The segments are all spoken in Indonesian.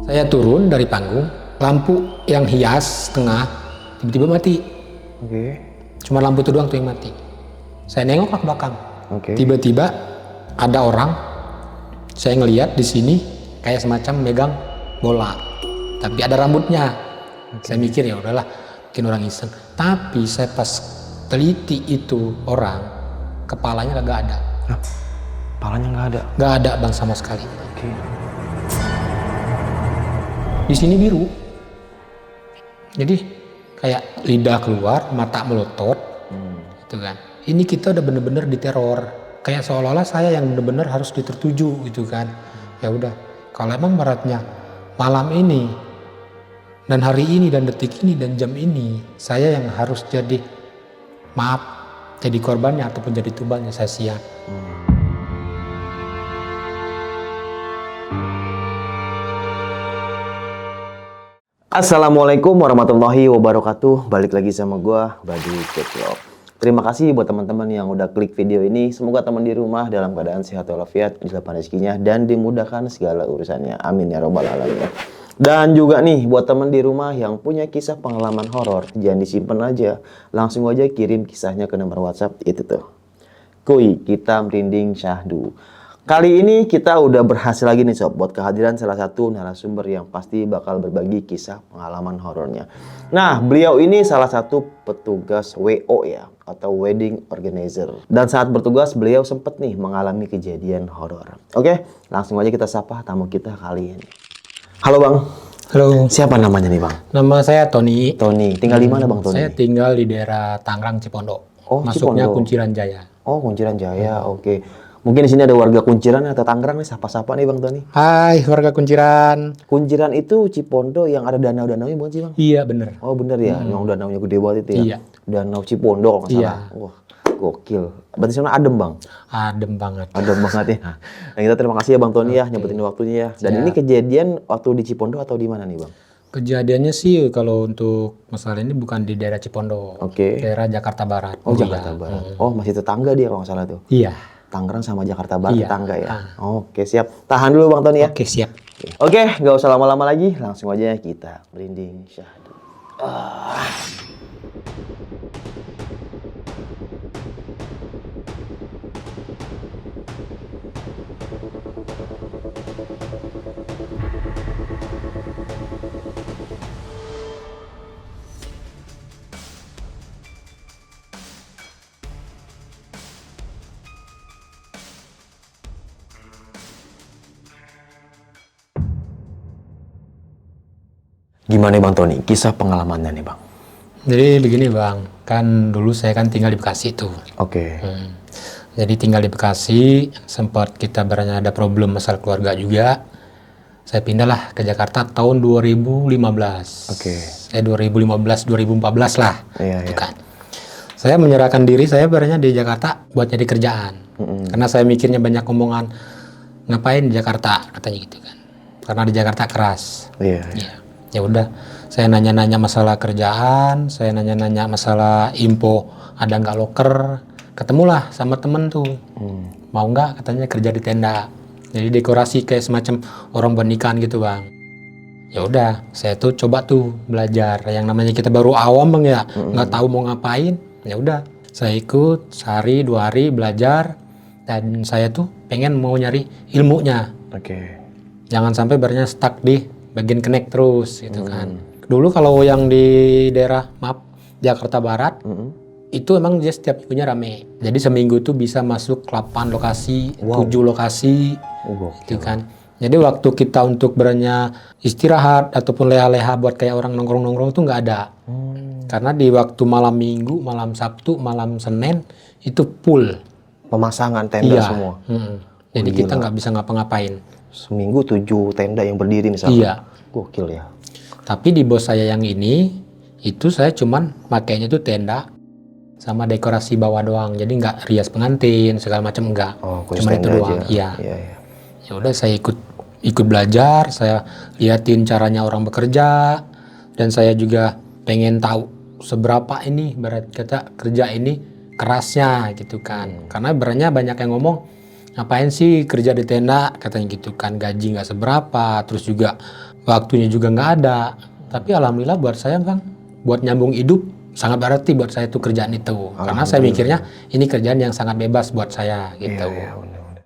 Saya turun dari panggung, lampu yang hias tengah tiba-tiba mati. Oke. Cuma lampu itu doang tuh yang mati. Saya nengok ke belakang. Oke. Tiba-tiba ada orang, saya ngelihat di sini kayak semacam megang bola, tapi ada rambutnya. Saya mikir ya udahlah, mungkin orang iseng. Tapi saya pas teliti itu orang, kepalanya kagak ada. Hah? Kepalanya nggak ada? Nggak ada bang sama sekali. Oke. Di sini biru. Jadi kayak lidah keluar, mata melotot, gitu kan. Ini kita udah bener-bener diteror. Kayak seolah-olah saya yang bener-bener harus ditertuju gitu kan. Ya udah, kalau emang beratnya malam ini dan hari ini dan detik ini dan jam ini, saya yang harus jadi jadi korbannya ataupun jadi tubalnya, saya siap. Assalamualaikum warahmatullahi wabarakatuh. Balik lagi sama gua, Badi Ketlok. Terima kasih buat teman-teman yang udah klik video ini. Semoga teman di rumah dalam keadaan sehat walafiat, dilapangkan rezekinya dan dimudahkan segala urusannya. Amin ya robbal alamin. Dan juga nih buat teman di rumah yang punya kisah pengalaman horor, jangan disimpan aja. Langsung aja kirim kisahnya ke nomor WhatsApp itu tuh. Kuy, kita merinding syahdu. Kali ini kita udah berhasil lagi nih sob buat kehadiran salah satu narasumber yang pasti bakal berbagi kisah pengalaman horornya. Nah, beliau ini salah satu petugas WO ya, atau wedding organizer. Dan saat bertugas beliau sempet nih mengalami kejadian horor. Oke, langsung aja kita sapa tamu kita kali ini. Halo Bang. Halo. Siapa namanya nih Bang? Nama saya Tony. Tony. Tinggal di mana Bang Tony? Saya tinggal di daerah Tangerang Cipondo. Oh, masuknya Cipondo. Kunciran Jaya. Oh, Kunciran Jaya. Oke. Mungkin di sini ada warga Kunciran atau Tangerang nih, sapa-sapa nih Bang Tony. Hai warga Kunciran. Kunciran itu Cipondo yang ada danau-danaunya bukan sih Bang? Iya bener. Oh bener ya, yang danaunya gede banget itu ya? Iya. Danau Cipondo kalau nggak Iya. salah. Wah, gokil. Berarti sana adem Bang? Adem banget. Adem banget ya. Nah kita terima kasih ya Bang Tony ya, nyempetin waktunya ya. Dan ini kejadian waktu di Cipondo atau di mana nih Bang? Kejadiannya sih kalau untuk masalah ini bukan di daerah Cipondo. Oke. Daerah Jakarta Barat. Oh Jakarta Barat. Oh masih tetangga dia kalau nggak salah tuh. Iya. Tangerang sama Jakarta Barat Iya. tetangga ya. Oke siap. Tahan dulu Bang Tony ya. Oke siap. Oke, nggak usah lama-lama lagi, langsung aja kita merinding syahdu. Gimana nih Bang Tony, kisah pengalamannya nih Bang? Jadi begini Bang, kan dulu saya kan tinggal di Bekasi tuh. Oke. Jadi tinggal di Bekasi, sempat kita ada problem masalah keluarga juga. Saya pindahlah ke Jakarta tahun 2015. Oke. 2015-2014 lah. Iya, Gitu kan. Saya menyerahkan diri saya beranya di Jakarta buat nyari kerjaan. Karena saya mikirnya banyak omongan, ngapain di Jakarta katanya gitu kan. Karena di Jakarta keras. Iya. Iya. Ya udah, saya nanya-nanya masalah kerjaan, saya nanya-nanya masalah info ada nggak loker, ketemulah sama temen tuh, mau nggak katanya kerja di tenda, jadi dekorasi kayak semacam orang pernikahan gitu Bang. Ya udah, saya tuh coba tuh belajar, yang namanya kita baru awam Bang ya, nggak tahu mau ngapain, ya udah, saya ikut sehari 2 hari belajar, dan saya tuh pengen mau nyari ilmunya, Oke. jangan sampai barangnya stuck di bagian connect terus gitu kan. Dulu kalau yang di daerah Jakarta Barat itu emang dia setiap minggunya rame. Jadi seminggu tuh bisa masuk 8 lokasi, 7 lokasi gitu kan. Jadi waktu kita untuk beranya istirahat ataupun leha-leha buat kayak orang nongkrong-nongkrong tuh nggak ada. Karena di waktu malam Minggu, malam Sabtu, malam Senin itu full. Pemasangan tenda semua. Jadi kita nggak bisa ngapa-ngapain. Seminggu 7 tenda yang berdiri misalnya. Iya. Gokil ya. Tapi di bos saya yang ini, itu saya cuman makainya tuh tenda sama dekorasi bawah doang. Jadi nggak rias pengantin segala macam enggak. Oh, Cuma itu doang. Iya. Iya. Ya udah saya ikut belajar, saya liatin caranya orang bekerja, dan saya juga pengen tahu seberapa ini berat kata kerja ini kerasnya gitu kan. Karena berannya banyak yang ngomong, ngapain sih kerja di tenda katanya gitu kan, gaji nggak seberapa, terus juga waktunya juga nggak ada. Tapi alhamdulillah buat saya Bang, buat nyambung hidup sangat berarti buat saya itu kerjaan itu. Karena saya mikirnya ini kerjaan yang sangat bebas buat saya gitu. Iya, benar-benar.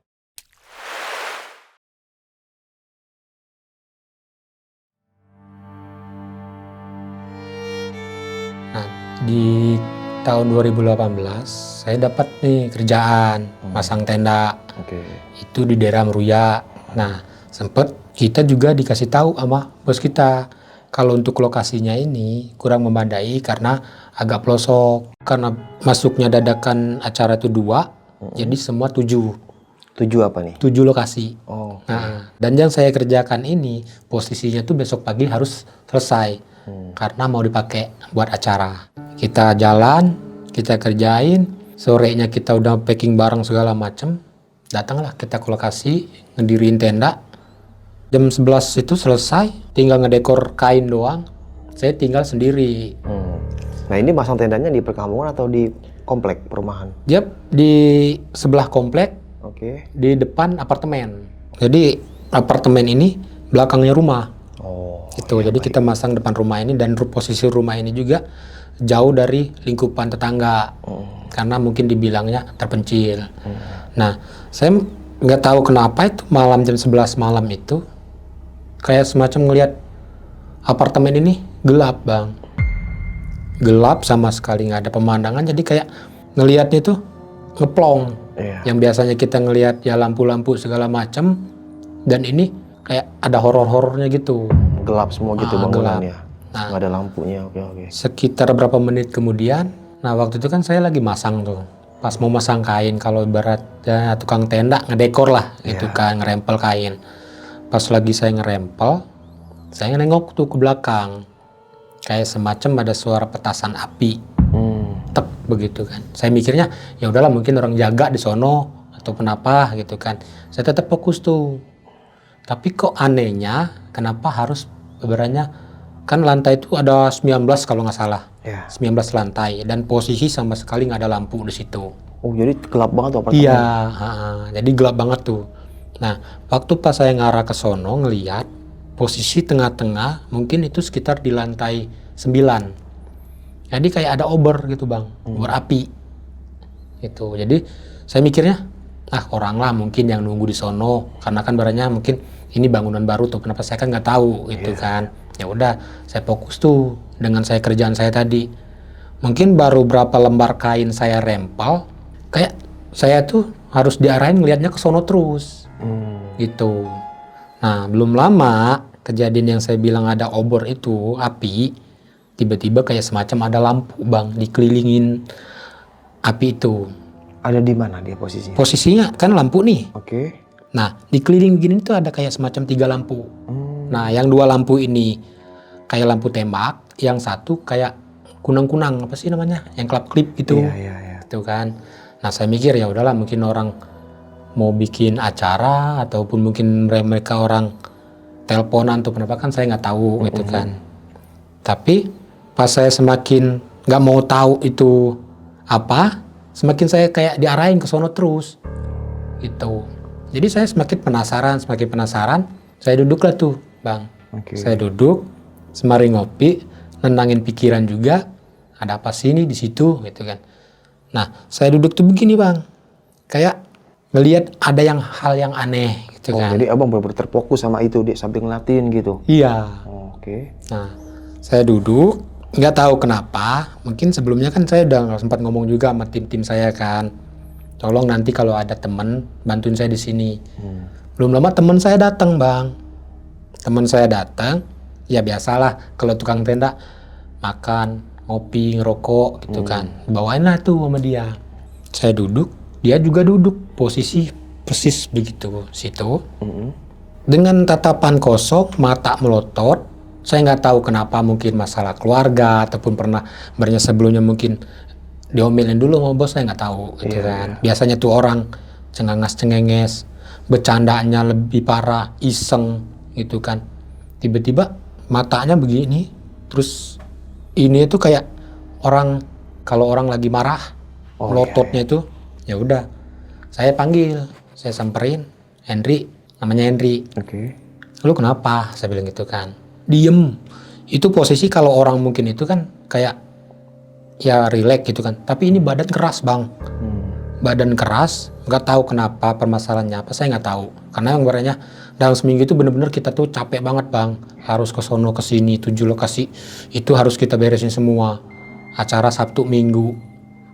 Nah, di tahun 2018 saya dapat nih kerjaan pasang tenda. Oke. Itu di daerah Meruya. Nah, sempet kita juga dikasih tahu sama bos kita kalau untuk lokasinya ini kurang memadai karena agak pelosok. Karena masuknya dadakan acara itu 2, jadi semua 7 apa nih? 7 lokasi. Oh. Nah, dan yang saya kerjakan ini posisinya tuh besok pagi harus selesai karena mau dipakai buat acara. Kita jalan, kita kerjain, sorenya kita udah packing barang segala macem. Datanglah kita ke lokasi, ngedirin tenda. Jam 11 itu selesai, tinggal ngedekor kain doang. Saya tinggal sendiri. Nah ini pasang tendanya di perkampungan atau di komplek perumahan? Dia di sebelah komplek, Oke. di depan apartemen. Jadi apartemen ini belakangnya rumah. Oh. Gitu. Jadi kita masang depan rumah ini dan posisi rumah ini juga jauh dari lingkupan tetangga. Karena mungkin dibilangnya terpencil. Nah, saya nggak tahu kenapa itu malam jam 11 malam itu kayak semacam ngelihat apartemen ini gelap Bang. Gelap sama sekali nggak ada pemandangan, jadi kayak ngelihatnya tuh ngeplong. Iya. Yang biasanya kita ngelihat ya lampu-lampu segala macam, dan ini kayak ada horor-horornya gitu. Gelap semua gitu bangunannya. Nah. Nggak ada lampunya. Oke. Sekitar berapa menit kemudian, nah waktu itu kan saya lagi masang tuh. Pas mau masang kain, kalau ibaratnya tukang tenda ngedekor lah gitu kan, ngerempel kain. Pas lagi saya ngerempel, saya nengok tuh ke belakang. Kayak semacam ada suara petasan api. Tek begitu kan. Saya mikirnya ya udahlah mungkin orang jaga di sono atau kenapa gitu kan. Saya tetap fokus tuh. Tapi kok anehnya kenapa harus ibaratnya kan lantai itu ada 19 kalau nggak salah. Iya. 19 lantai dan posisi sama sekali nggak ada lampu di situ. Oh jadi gelap banget tuh apartemen? Iya, jadi gelap banget tuh. Nah, waktu pas saya ngarah ke sono ngeliat posisi tengah-tengah mungkin itu sekitar di lantai 9. Jadi kayak ada obor gitu Bang, obor api. Gitu. Jadi saya mikirnya, orang lah mungkin yang nunggu di sono karena kan barangnya mungkin ini bangunan baru tuh, kenapa saya kan nggak tahu gitu kan. Ya udah, saya fokus tuh dengan saya kerjaan saya tadi. Mungkin baru berapa lembar kain saya rempel, kayak saya tuh harus diarahin ngelihatnya ke sono terus. Gitu. Nah, belum lama kejadian yang saya bilang ada obor itu, api, tiba-tiba kayak semacam ada lampu Bang, dikelilingin api itu. Ada di mana dia posisinya? Posisinya kan lampu nih. Oke. Nah, dikeliling gini tuh ada kayak semacam 3 lampu. Nah, yang 2 lampu ini kayak lampu tembak, yang satu kayak kunang-kunang, apa sih namanya? Yang klip-klip gitu. Iya. Gitu kan. Nah, saya mikir ya udahlah mungkin orang mau bikin acara ataupun mungkin mereka orang teleponan tuh kenapa kan saya nggak tahu gitu kan. Tapi pas saya semakin nggak mau tahu itu apa, semakin saya kayak diarahin ke sono terus gitu. Jadi saya semakin penasaran, saya duduklah tuh Bang. Saya duduk sembari ngopi, nenangin pikiran juga, ada apa sih ini di situ gitu kan. Nah, saya duduk tuh begini Bang, kayak ngelihat ada hal yang aneh gitu kan. Jadi abang benar-benar terfokus sama itu dia sambil ngeliatin gitu. Iya. Oke. Nah, saya duduk, nggak tahu kenapa. Mungkin sebelumnya kan saya udah sempat ngomong juga sama tim saya kan. Tolong nanti kalau ada temen bantuin saya di sini. Belum lama teman saya datang Bang. Teman saya datang, ya biasalah kalau tukang tenda makan, ngopi, ngerokok gitu kan. Bawain lah tuh sama dia. Saya duduk, dia juga duduk posisi persis begitu situ. Dengan tatapan kosong, mata melotot. Saya nggak tahu kenapa, mungkin masalah keluarga ataupun pernah sebelumnya mungkin diomelin dulu sama bos, saya nggak tahu gitu kan. Biasanya tuh orang cengenges, bercandanya lebih parah, iseng gitu kan. Tiba-tiba matanya begini, terus ini tuh kayak orang kalau orang lagi marah, melototnya itu. Ya udah, saya panggil, saya samperin, Henry, namanya Henry. Oke. Lu kenapa? Saya bilang gitu kan. diem. Itu posisi kalau orang mungkin itu kan kayak ya rileks gitu kan. Tapi ini badan keras bang. Badan keras, nggak tahu kenapa permasalahannya apa, saya nggak tahu. Karena yang beranya dalam seminggu itu bener-bener kita tuh capek banget bang. Harus ke sono ke sini 7 lokasi itu harus kita beresin semua. Acara Sabtu Minggu.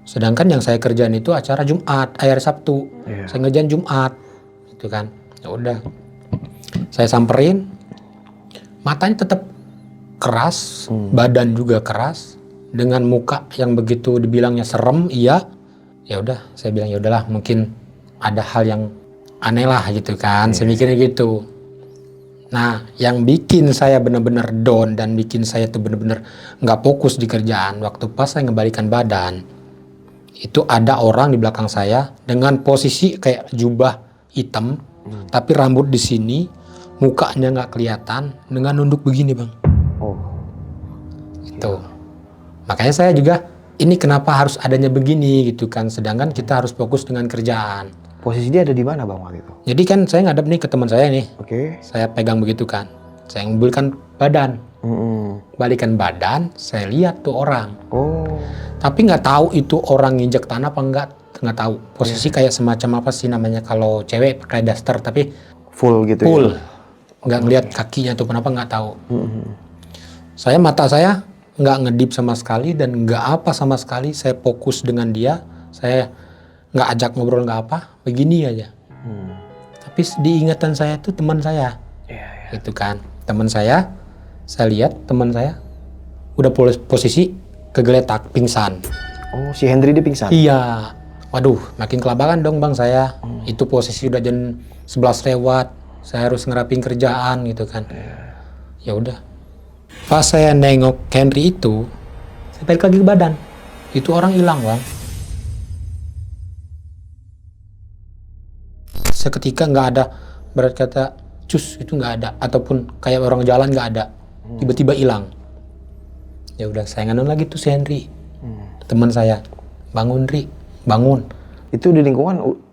Sedangkan yang saya kerjain itu acara Jumat, hari Sabtu. Saya ngerjain Jumat, gitu kan. Ya udah, saya samperin, matanya tetap keras, badan juga keras, dengan muka yang begitu dibilangnya serem, iya. Ya udah, saya bilang ya udahlah, mungkin ada hal yang aneh lah gitu kan, saya mikirnya gitu. Nah, yang bikin saya benar-benar down dan bikin saya tuh benar-benar nggak fokus di kerjaan, waktu pas saya ngebalikan badan, itu ada orang di belakang saya dengan posisi kayak jubah hitam, tapi rambut di sini, mukanya nggak kelihatan, dengan nunduk begini bang. Itu. Makanya saya juga, ini kenapa harus adanya begini gitu kan, sedangkan kita harus fokus dengan kerjaan. Posisi dia ada di mana bang waktu itu? Jadi kan saya ngadep nih ke teman saya nih, Oke. saya pegang begitu kan, saya ngambilkan badan, balikan badan, saya lihat tuh orang. Tapi nggak tahu itu orang nginjek tanah apa nggak tahu. Posisi kayak semacam apa sih namanya kalau cewek pakai daster tapi Full gitu full, ya? nggak ngelihat kakinya tuh kenapa nggak tahu. Mata saya nggak ngedip sama sekali dan nggak apa sama sekali, saya fokus dengan dia, saya nggak ajak ngobrol nggak apa, begini aja. Tapi di ingatan saya tuh teman saya, gitu kan, teman saya lihat teman saya udah posisi kegeletak, pingsan. Oh, si Hendri dia pingsan? Iya, waduh, makin kelabakan dong bang saya. Itu posisi udah jam 11 lewat, saya harus ngerapin kerjaan gitu kan. Ya udah. Pas saya nengok Henry itu, saya balik lagi ke badan. Itu orang hilang bang. Seketika nggak ada, berat kata cus itu nggak ada, ataupun kayak orang jalan nggak ada, tiba-tiba hilang. Ya udah, saya nganu lagi tuh si Henry, teman saya, bangun Ri, bangun. Itu di lingkungan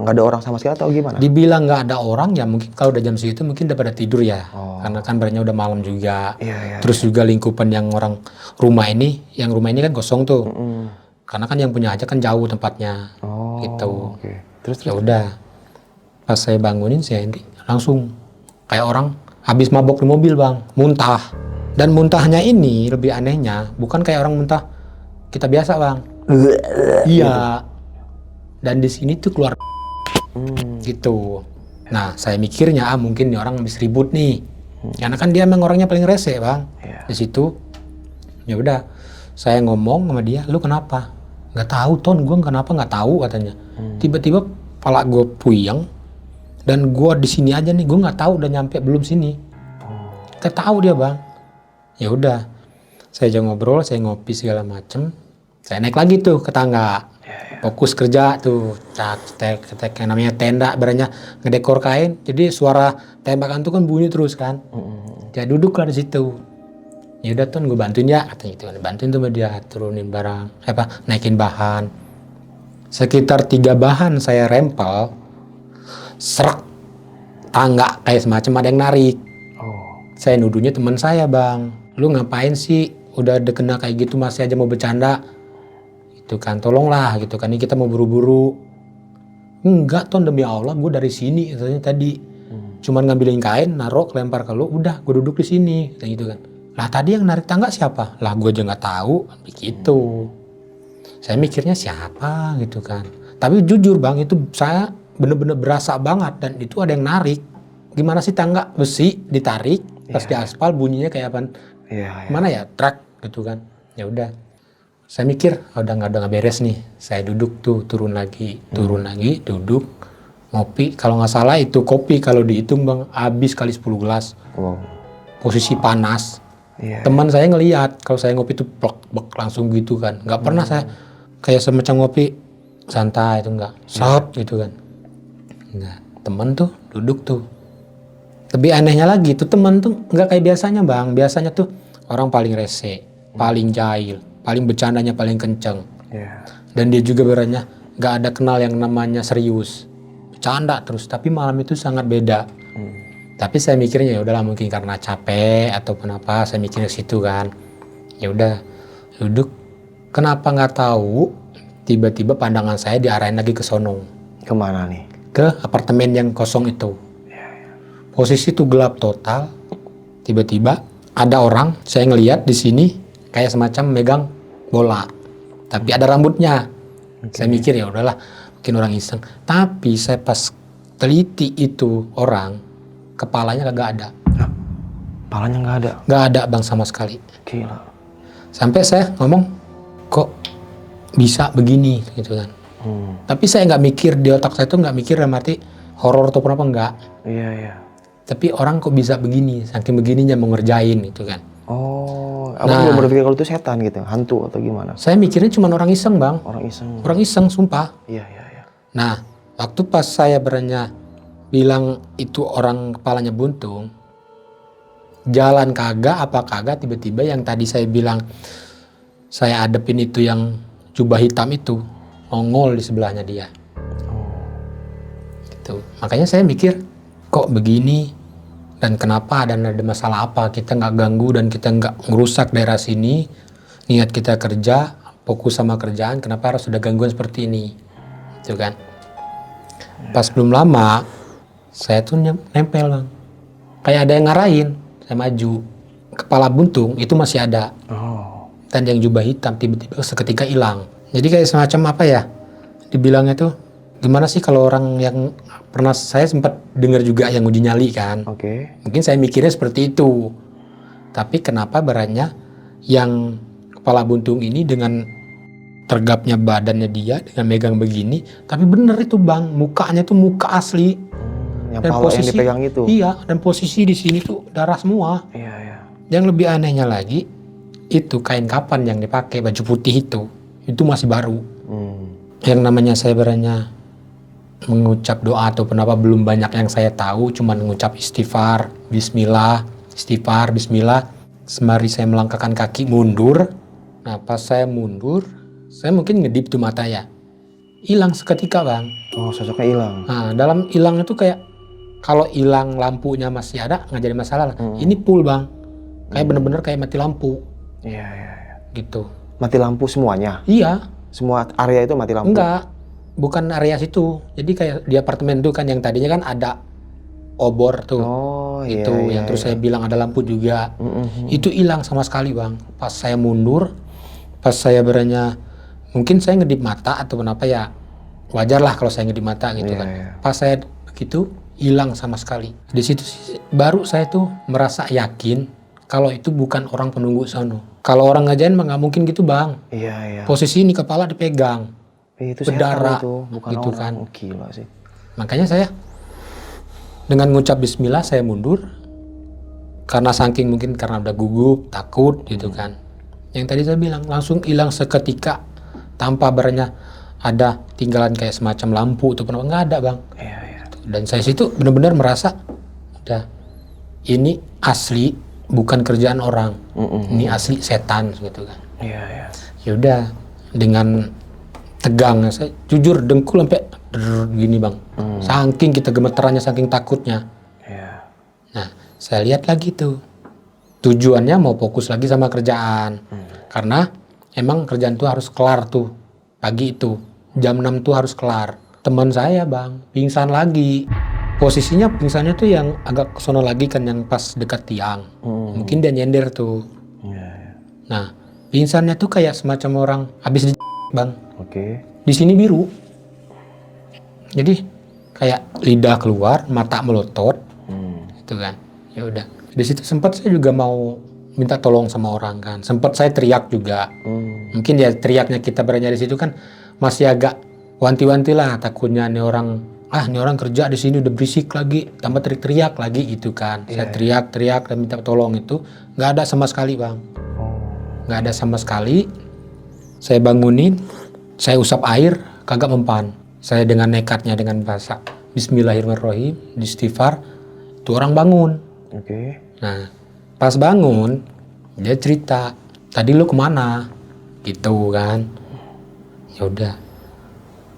nggak ada orang sama sekali atau gimana? Dibilang nggak ada orang ya mungkin kalau udah jam segitu mungkin udah pada tidur ya, karena kan barangnya udah malam juga. Terus juga lingkupan yang orang rumah ini kan kosong tuh, karena kan yang punya aja kan jauh tempatnya, gitu. Terus ya udah, pas saya bangunin si Henry langsung kayak orang habis mabok di mobil bang, muntah. Dan muntahnya ini lebih anehnya bukan kayak orang muntah kita biasa bang. Iya. Dan di sini tuh keluar gitu. Nah, saya mikirnya mungkin nih orang habis ribut nih. Karena kan dia emang orangnya paling rese bang. Di situ. Ya udah, saya ngomong sama dia, "Lu kenapa?" "Nggak tahu, Ton, gue kenapa nggak tahu," katanya. Tiba-tiba pala gue puyeng dan gue di sini aja nih, gue nggak tahu udah nyampe belum sini. Nggak tahu dia bang. Ya udah, saya aja ngobrol, saya ngopi segala macem. Saya naik lagi tuh ke tangga. Fokus kerja tuh, yang namanya tenda, beranya ngedekor kain, jadi suara tembakan tuh kan bunyi terus kan. Dia duduk lah di situ. Ya udah Ton, gue bantuin ya, katanya gitu. Bantuin tuh dia turunin barang, naikin bahan. Sekitar 3 bahan saya rempel, serak, tangga kayak semacam ada yang narik. Saya nuduhnya teman saya bang, lu ngapain sih? Udah kena kayak gitu masih aja mau bercanda. Itu kan, tolonglah gitu kan, ini kita mau buru-buru. Enggak Ton, demi Allah gue dari sini katanya tadi. Cuman ngambilin kain, naruh, lempar ke lu, udah gue duduk di sini kayak gitu kan. Lah tadi yang narik tangga siapa? Lah gue aja nggak tahu, begitu. Saya mikirnya siapa gitu kan. Tapi jujur bang, itu saya bener-bener berasa banget dan itu ada yang narik. Gimana sih tangga besi ditarik, pas di aspal bunyinya kayak apa? Mana ya, truk gitu kan. Ya udah. Saya mikir, udah nggak beres nih. Saya duduk tuh, turun lagi, duduk, ngopi. Kalau nggak salah itu kopi kalau dihitung bang, habis kali 10 gelas. Posisi panas. Teman saya ngelihat kalau saya ngopi tuh plek langsung gitu kan. Nggak pernah saya kayak semacam ngopi santai itu nggak, shot gitu kan. Nah, teman tuh duduk tuh. Lebih anehnya lagi tuh teman tuh nggak kayak biasanya bang. Biasanya tuh orang paling rese, paling jahil, paling bercandanya paling kenceng. Dan dia juga beranya nggak ada kenal yang namanya serius, bercanda terus. Tapi malam itu sangat beda. Tapi saya mikirnya ya udahlah mungkin karena capek atau kenapa saya mikirnya ke situ kan. Ya udah duduk. Kenapa nggak tahu tiba-tiba pandangan saya diarahin lagi ke sono. Kemana nih? Ke apartemen yang kosong itu. Posisi itu gelap total. Tiba-tiba ada orang, saya ngelihat di sini kayak semacam megang bola. Tapi ada rambutnya. Saya mikir ya udahlah, mungkin orang iseng. Tapi saya pas teliti itu orang, kepalanya kagak ada. Palanya nggak ada. Nggak ada bang sama sekali. Gila. Sampai saya ngomong, kok bisa begini gitu kan. Tapi saya nggak mikir, di otak saya tuh nggak mikir dalam arti horor atau apa enggak. Iya. Tapi orang kok bisa begini, saking begininya mau ngerjain gitu kan. Oh, abang belum berpikir kalau itu setan gitu, hantu atau gimana? Saya mikirnya cuma orang iseng bang. Orang iseng. Orang iseng, sumpah. Iya. Nah, waktu pas saya beranya bilang itu orang kepalanya buntung, jalan kagak, apa kagak, tiba-tiba yang tadi saya bilang saya adepin itu yang jubah hitam itu, nongol di sebelahnya dia. Gitu. Makanya saya mikir, kok begini dan kenapa dan ada masalah apa, kita nggak ganggu dan kita nggak ngerusak daerah sini, niat kita kerja, fokus sama kerjaan, kenapa harus ada gangguan seperti ini, gitu kan. Pas belum lama saya tuh nempel bang, kayak ada yang ngarahin, saya maju, kepala buntung itu masih ada, dan yang jubah hitam tiba-tiba seketika hilang. Jadi kayak semacam apa ya, dibilangnya tuh gimana sih kalau orang yang pernah saya sempat dengar juga yang uji nyali kan. Oke. Mungkin saya mikirnya seperti itu. Tapi kenapa barannya yang kepala buntung ini dengan tergapnya badannya dia dengan megang begini, tapi bener itu bang, mukanya tuh muka asli. Yang Dan pala posisi yang dipegang itu. Iya, dan posisi di sini tuh darah semua. Iya. Yang lebih anehnya lagi, itu kain kapan yang dipakai, baju putih itu masih baru. Yang namanya saya beranya mengucap doa atau kenapa belum banyak yang saya tahu, cuman mengucap istighfar, bismillah, istighfar, bismillah. Sembari saya melangkahkan kaki mundur. Nah pas saya mundur, saya mungkin ngedip tuh mata ya. Hilang seketika bang. Oh, sosoknya hilang. Nah dalam hilang itu kayak, kalau hilang lampunya masih ada nggak jadi masalah lah. Ini full bang. Kayak bener-bener kayak mati lampu. Iya. Gitu. Mati lampu semuanya? Iya. Semua area itu mati lampu? Enggak. Bukan area situ. Jadi kayak di apartemen tuh kan yang tadinya kan ada obor tuh. Oh gitu, iya. yang terus saya bilang ada lampu juga. Itu hilang sama sekali bang. Pas saya mundur, pas saya beranya, mungkin saya ngedip mata atau kenapa ya, wajar lah kalau saya ngedip mata gitu kan. Pas saya begitu, hilang sama sekali. Di situ baru saya tuh merasa yakin kalau itu bukan orang penunggu sono. Kalau orang ngajain mah nggak mungkin gitu bang. Iya. Posisi ini kepala dipegang, Itu berdarah, setan itu, bukan gitu orang. kan. Oh, gila sih. Makanya saya dengan ngucap bismillah saya mundur karena saking mungkin karena udah gugup, takut gitu kan. Yang tadi saya bilang langsung hilang seketika tanpa beranya ada tinggalan kayak semacam lampu atau apa, nggak ada bang. Iya. Dan saya situ benar-benar merasa udah ini asli bukan kerjaan orang, ini asli setan gitu kan. Iya. Yaudah dengan tegang saya jujur dengkul sampai gini bang. Saking kita gemeterannya, saking takutnya. Iya. Nah saya lihat lagi tuh tujuannya mau fokus lagi sama kerjaan. Karena emang kerjaan tuh harus kelar tuh pagi itu jam 6 tuh harus kelar. Teman saya bang pingsan lagi. Posisinya pingsannya tuh yang agak kesono lagi kan, yang pas dekat tiang. Mungkin dia nyender tuh. Iya. Nah pingsannya tuh kayak semacam orang habis di bang. Oke. Di sini biru. Jadi kayak lidah keluar, mata melotot, gitu kan. Ya udah. Di situ sempat saya juga mau minta tolong sama orang kan. Sempat saya teriak juga. Mungkin ya teriaknya kita berada di situ kan masih agak wanti-wanti lah, takutnya nih orang kerja di sini udah berisik lagi, tambah teriak lagi gitu kan. Saya teriak dan minta tolong itu nggak ada sama sekali bang. Nggak ada sama sekali. Saya bangunin, saya usap air, kagak mempan. Saya dengan nekatnya dengan bahasa Bismillahirrahmanirrahim, istighfar, itu orang bangun. Oke. Nah, pas bangun, dia cerita, tadi lu kemana? Gitu kan. Ya udah.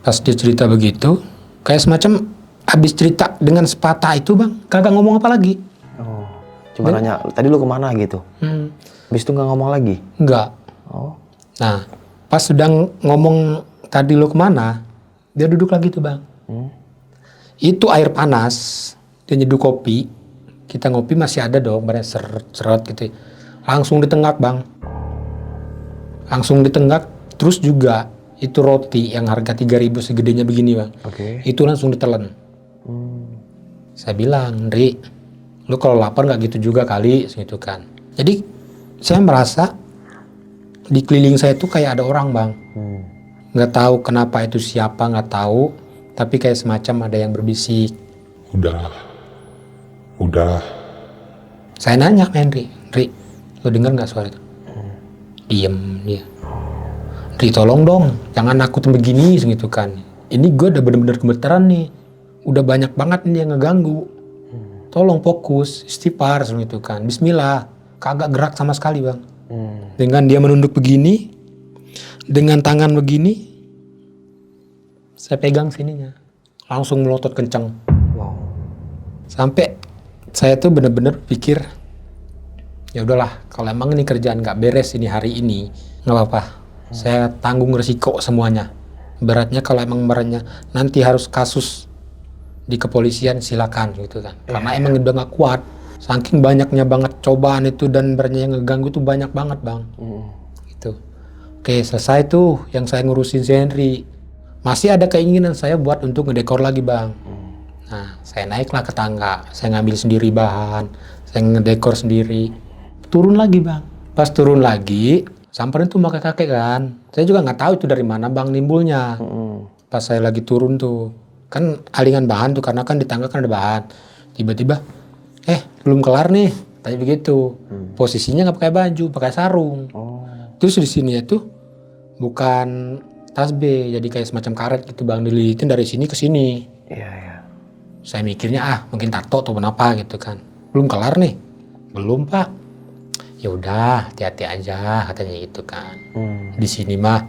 Pas dia cerita begitu, kayak semacam Habis cerita dengan sepatah itu bang, kagak ngomong apa lagi. Oh, cuma nanya, tadi lu kemana gitu? Habis itu nggak ngomong lagi? Enggak. Oh. Nah, pas sudah ngomong tadi lu kemana, dia duduk lagi tuh bang. Itu air panas, dia nyeduh kopi. Kita ngopi masih ada dong, barang seret gitu. Langsung ditenggak bang. Langsung ditenggak, terus juga itu roti yang harga 3.000 segedenya begini bang. Oke. Itu langsung ditelen. Saya bilang, Ndri, lu kalau lapar nggak gitu juga kali, gitu kan. Jadi saya merasa di keliling saya itu kayak ada orang bang. Nggak tahu kenapa itu siapa, nggak tahu. Tapi kayak semacam ada yang berbisik. Udah. Saya nanya ke Ndri, lu denger nggak suara itu? Diem dia. Ndri tolong dong, jangan nakutin begini, gitu kan. Ini gue udah bener-bener gemeteran nih. Udah banyak banget nih yang ngeganggu. Tolong fokus, istighfar, gitu kan. Bismillah, kagak gerak sama sekali bang. Dengan dia menunduk begini, dengan tangan begini, saya pegang sininya, langsung melotot kenceng. Wow. Sampai saya tuh bener-bener pikir, ya udahlah, kalau emang ini kerjaan nggak beres ini hari ini, nggak apa-apa. Saya tanggung resiko semuanya. Beratnya kalau emang beratnya nanti harus kasus di kepolisian silakan gitu kan. Karena emang udah nggak kuat. Saking banyaknya banget cobaan itu dan beratnya yang ngeganggu tuh banyak banget bang. Gitu. Oke selesai tuh yang saya ngurusin si Henry. Masih ada keinginan saya buat untuk ngedekor lagi bang. Nah saya naiklah ke tangga. Saya ngambil sendiri bahan. Saya ngedekor sendiri. Turun lagi bang. Pas turun lagi samperin tuh pakai kakek kan. Saya juga nggak tahu itu dari mana bang nimbulnya. Pas saya lagi turun tuh. Kan alingan bahan tuh karena kan di tangga kan ada bahan. Tiba-tiba belum kelar nih tanya begitu. Posisinya nggak pakai baju, pakai sarung. Terus di sini itu bukan tasbih, jadi kayak semacam karet gitu bang, dililitin dari sini ke sini. Iya. Saya mikirnya mungkin tato atau kenapa gitu kan. Belum kelar nih. Belum pak. Ya udah hati-hati aja katanya gitu kan. Di sini mah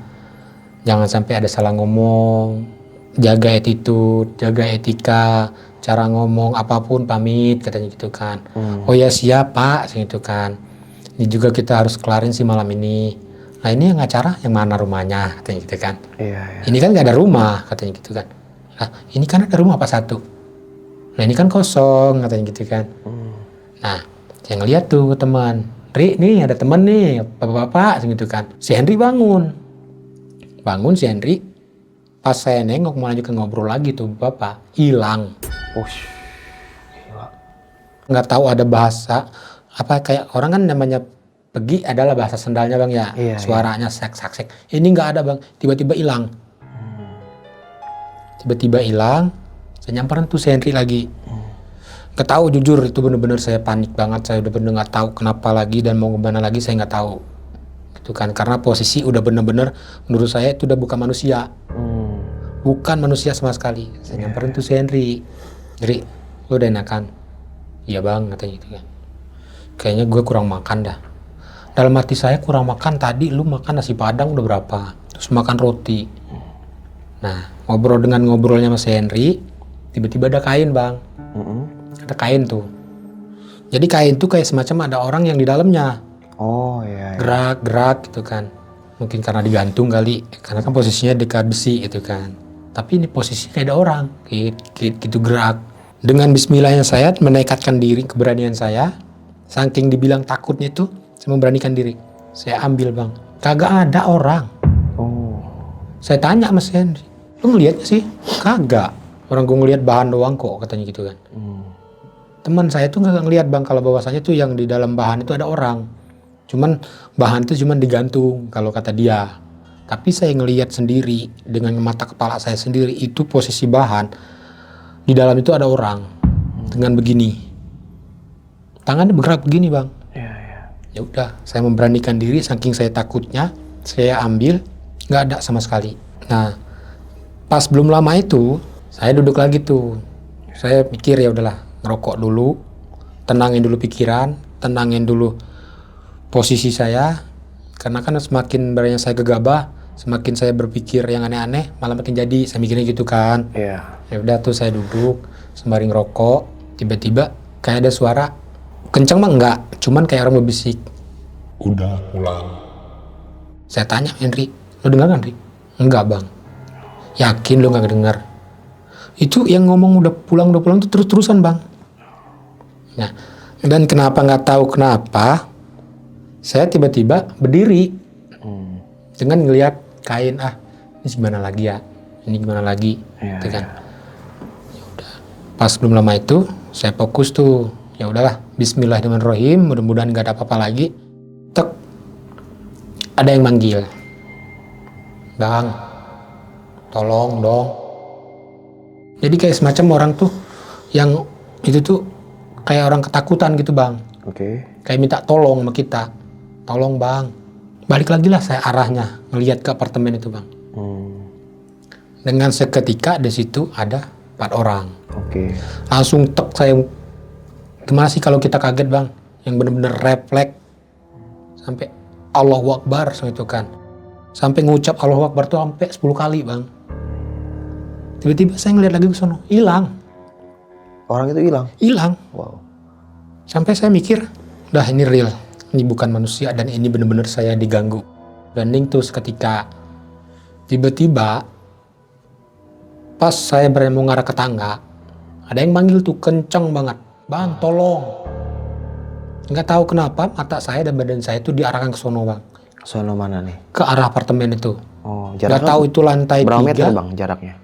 jangan sampai ada salah ngomong. Jaga attitude, jaga etika, cara ngomong apapun pamit katanya gitu kan. Oh ya siap pak, gitu kan. Ini juga kita harus kelarin sih malam ini. Nah ini yang acara yang mana rumahnya katanya gitu kan. Iya. Ini kan nggak ada rumah katanya gitu kan. Nah ini kan ada rumah apa satu. Nah ini kan kosong katanya gitu kan. Nah saya ngeliat tuh teman, Ri nih ada teman nih bapak-bapak gitu kan. Si Henry bangun si Henry. Pas saya nengok mau lanjut ke ngobrol lagi tuh bapak hilang. Nggak tahu ada bahasa apa kayak orang kan namanya pergi adalah bahasa sendalnya bang ya. Suaranya sek. Ini nggak ada bang. Tiba-tiba hilang. Saya nyamperin tuh si Henry lagi. Nggak tahu jujur itu bener-bener saya panik banget. Saya udah bener nggak tahu kenapa lagi dan mau kemana lagi saya nggak tahu. Gitu kan karena posisi udah bener-bener menurut saya itu udah bukan manusia. Bukan manusia sama sekali. Saya nyamperin tuh si Henry. Henry, lu udah enakan? Iya bang, katanya gitu kan. Kayaknya gue kurang makan dah. Dalam hati saya kurang makan tadi lu makan nasi padang udah berapa? Terus makan roti. Nah, ngobrolnya sama si Henry, tiba-tiba ada kain bang. Ada kain tuh. Jadi kain tuh kayak semacam ada orang yang di dalamnya. Oh iya. Gerak gitu kan. Mungkin karena digantung kali. Karena kan posisinya dekat besi gitu kan. Tapi ini posisinya kayak ada orang, gitu gerak. Dengan bismillahnya saya menekatkan diri, keberanian saya. Saking dibilang takutnya itu, saya memberanikan diri. Saya ambil bang, kagak ada orang. Saya tanya sama si Henry, lu ngeliat sih? Kagak. Orang gue ngeliat bahan doang kok, katanya gitu kan. Teman saya tuh nggak ngeliat bang, kalau bahwasanya tuh yang di dalam bahan itu ada orang. Cuman bahan itu cuman digantung, kalau kata dia. Tapi saya ngelihat sendiri dengan mata kepala saya sendiri itu posisi bahan di dalam itu ada orang dengan begini, tangannya bergerak begini bang. Ya udah, saya memberanikan diri saking saya takutnya, saya ambil, nggak ada sama sekali. Nah, pas belum lama itu saya duduk lagi tuh, saya pikir ya udahlah ngerokok dulu, tenangin dulu pikiran, tenangin dulu posisi saya, karena kan semakin banyak saya gegabah. Semakin saya berpikir yang aneh-aneh, malah makin jadi. Saya mikirnya gitu kan. Ya udah tuh saya duduk sembari ngerokok, tiba-tiba kayak ada suara kenceng mah enggak, cuman kayak orang berbisik. Udah pulang. Saya tanya, Henry, lo dengar kan, Henry? Enggak bang. Yakin lo nggak dengar? Itu yang ngomong udah pulang tuh terus-terusan bang. Nah, dan kenapa nggak tahu kenapa, saya tiba-tiba berdiri dengan ngelihat kain, ini gimana lagi ya? Ini gimana lagi? Gitu kan. Ya udah. Pas belum lama itu, saya fokus tuh. Ya udahlah, Bismillahirrahmanirrahim. Mudah-mudahan nggak ada apa-apa lagi. Tek, ada yang manggil, bang, tolong dong. Jadi kayak semacam orang tuh yang itu tuh kayak orang ketakutan gitu bang. Oke. Kayak minta tolong sama kita. Tolong bang. Balik lagi lah saya arahnya ngelihat ke apartemen itu bang. Dengan seketika di situ ada 4 orang. Oke. Langsung tek saya. Gimana sih kalau kita kaget bang? Yang bener-bener refleks sampai Allahu Akbar itu kan. Sampai ngucap Allahu Akbar tuh sampai 10 kali bang. Tiba-tiba saya ngeliat lagi ke sono, hilang. Orang itu hilang? Hilang. Wow. Sampai saya mikir, udah ini real. Ini bukan manusia dan ini bener-bener saya diganggu. Landing tuh seketika. Tiba-tiba pas saya mau ngarah ke tangga, ada yang manggil tuh kenceng banget. Bang, tolong. Nggak tahu kenapa mata saya dan badan saya tuh diarahkan ke sono bang. Sono mana nih? Ke arah apartemen itu. Oh, Nggak jaraknya tahu itu lantai 3. berapa meter bang jaraknya?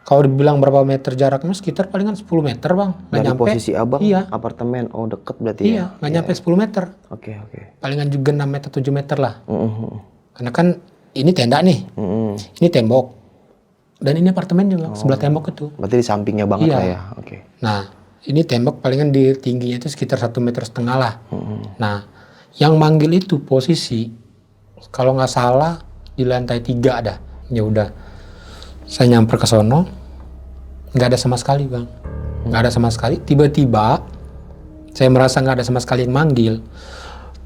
Kalau dibilang berapa meter jaraknya sekitar palingan 10 meter bang. Nggak Dari nyampe. posisi abang Iya. apartemen, oh deket berarti Iya, ya? nggak nyampe 10 meter. Oke. Palingan juga 6 meter, 7 meter lah. Mm-mm. Karena kan ini tenda nih, Mm-mm. ini tembok. Dan ini apartemen juga, sebelah tembok itu. Berarti di sampingnya banget Iya. lah ya? Oke. Nah, ini tembok palingan di tingginya itu sekitar 1,5 meter lah. Nah, yang manggil itu posisi, kalau nggak salah di lantai 3 ada. Ya udah, saya nyamper ke sono, nggak ada sama sekali bang. Nggak ada sama sekali. Tiba-tiba, saya merasa nggak ada sama sekali yang manggil.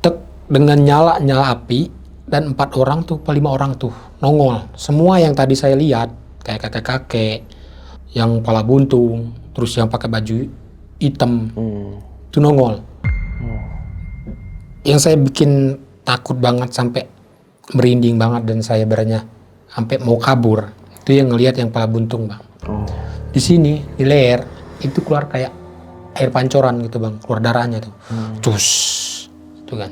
Tek, dengan nyala api, dan 4 orang tuh, 5 orang tuh nongol. Semua yang tadi saya lihat, kayak kakek-kakek, yang pala buntung, terus yang pakai baju hitam, itu nongol. Yang saya bikin takut banget sampai merinding banget dan saya beranya sampai mau kabur. Itu yang ngelihat yang pala buntung bang. Di sini di leher itu keluar kayak air pancoran gitu bang, keluar darahnya tuh. Cus, itu kan.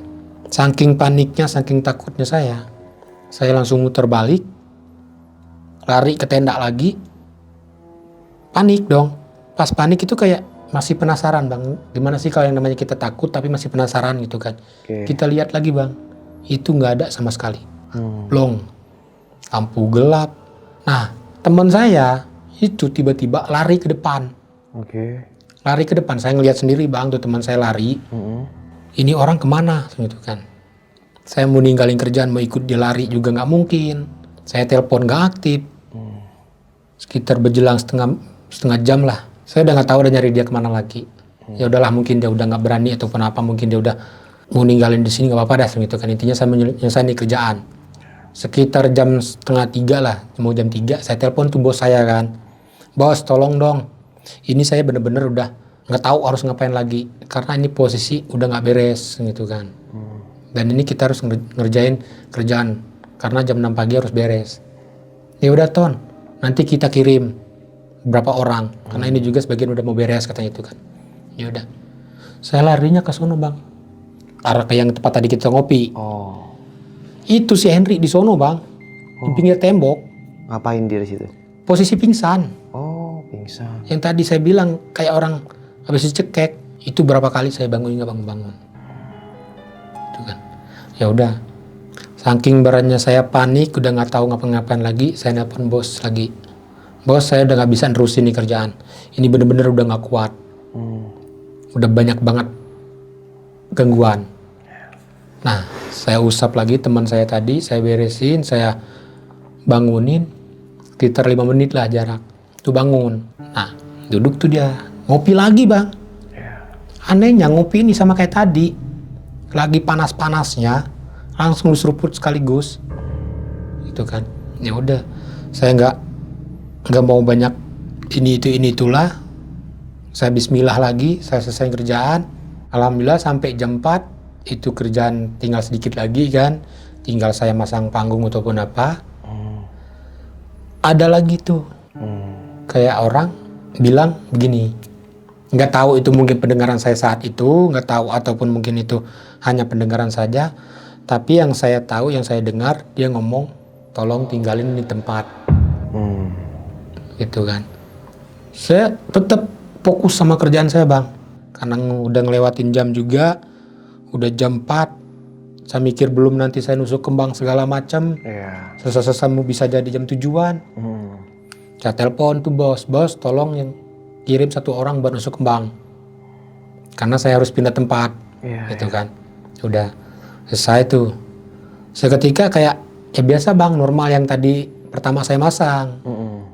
Saking paniknya, saking takutnya saya langsung muter balik, lari ke tenda lagi. Panik dong. Pas panik itu kayak masih penasaran bang. Gimana sih kalau yang namanya kita takut tapi masih penasaran gitu kan. Oke. Kita lihat lagi bang. Itu nggak ada sama sekali. Blong. Lampu gelap. Nah teman saya itu tiba-tiba lari ke depan. Oke. Lari ke depan. Saya ngelihat sendiri bang tuh teman saya lari. Ini orang kemana gitu kan. Saya mau ninggalin kerjaan mau ikut dia lari juga nggak mungkin. Saya telepon nggak aktif. Sekitar berjelang setengah jam lah. Saya udah nggak tahu udah nyari dia kemana lagi. Ya udahlah mungkin dia udah nggak berani atau kenapa, mungkin dia udah mau ninggalin di sini nggak apa-apa dah gitu kan. Intinya saya menyelesaikan kerjaan. Sekitar jam 2:30 lah, mau jam 3 saya telepon tuh bos saya kan. Bos tolong dong. Ini saya bener-bener udah nggak tahu harus ngapain lagi karena ini posisi udah nggak beres gitu kan. Dan ini kita harus ngerjain kerjaan karena jam 6 pagi harus beres. Ya udah Ton, nanti kita kirim berapa orang karena ini juga sebagian udah mau beres katanya itu kan. Ya udah, saya larinya ke sono bang, arah ke yang tempat tadi kita ngopi. Oh. Itu si Henry di sono bang, di pinggir tembok, Ngapain dia di situ? posisi pingsan. Oh, pingsan. Yang tadi saya bilang kayak orang habis dicekek, itu berapa kali saya bangun nggak bangun. Itu kan. Ya udah, saking beratnya saya panik, udah nggak tahu ngapa-ngapain lagi, saya nelpon bos lagi. Bos saya udah nggak bisa nerusin nih kerjaan. Ini bener-bener udah nggak kuat. Udah banyak banget gangguan. Nah, saya usap lagi teman saya tadi, saya beresin, saya bangunin, sekitar 5 menit lah jarak. Tuh bangun. Nah, duduk tuh dia, ngopi lagi bang. Anehnya ngopi ini sama kayak tadi, lagi panas-panasnya, langsung seruput sekaligus. Itu kan. Ya udah, saya nggak mau banyak ini itulah. Saya bismillah lagi, saya selesai kerjaan. Alhamdulillah sampai jam 4 itu kerjaan tinggal sedikit lagi kan. Tinggal saya masang panggung ataupun apa. Ada lagi tuh. Kayak orang bilang begini. Nggak tahu itu mungkin pendengaran saya saat itu, nggak tahu ataupun mungkin itu hanya pendengaran saja. Tapi yang saya tahu, yang saya dengar, dia ngomong, tolong tinggalin di tempat. Gitu kan. Saya tetap fokus sama kerjaan saya bang. Karena udah ngelewatin jam juga, udah jam 4. Saya mikir belum nanti saya nusuk kembang segala macam. Selesai mau bisa jadi jam tujuan. Saya telepon tuh bos tolong yang kirim 1 orang buat nusuk kembang. Karena saya harus pindah tempat. Gitu kan. Udah selesai tuh. Seketika kayak ya biasa bang, normal yang tadi pertama saya masang.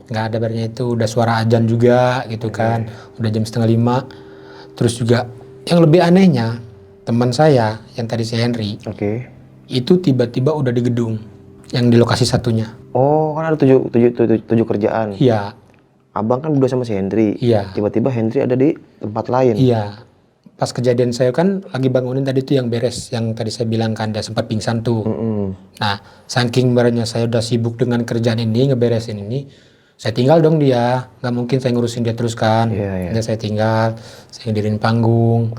Nggak ada barangnya itu, udah suara azan juga gitu kan. Udah jam 4:30. Terus juga yang lebih anehnya, teman saya yang tadi si Henry, itu tiba-tiba udah di gedung yang di lokasi satunya. Oh, kan ada 7 kerjaan. Iya. Abang kan berdua sama si Henry. Iya. Tiba-tiba Henry ada di tempat lain. Iya. Pas kejadian saya kan lagi bangunin tadi tuh yang beres, yang tadi saya bilang kan dia sempat pingsan tuh. Nah, saking barannya saya udah sibuk dengan kerjaan ini, ngeberesin ini, saya tinggal dong dia. Nggak mungkin saya ngurusin dia terus kan. Dia saya tinggal, saya ngedirin panggung,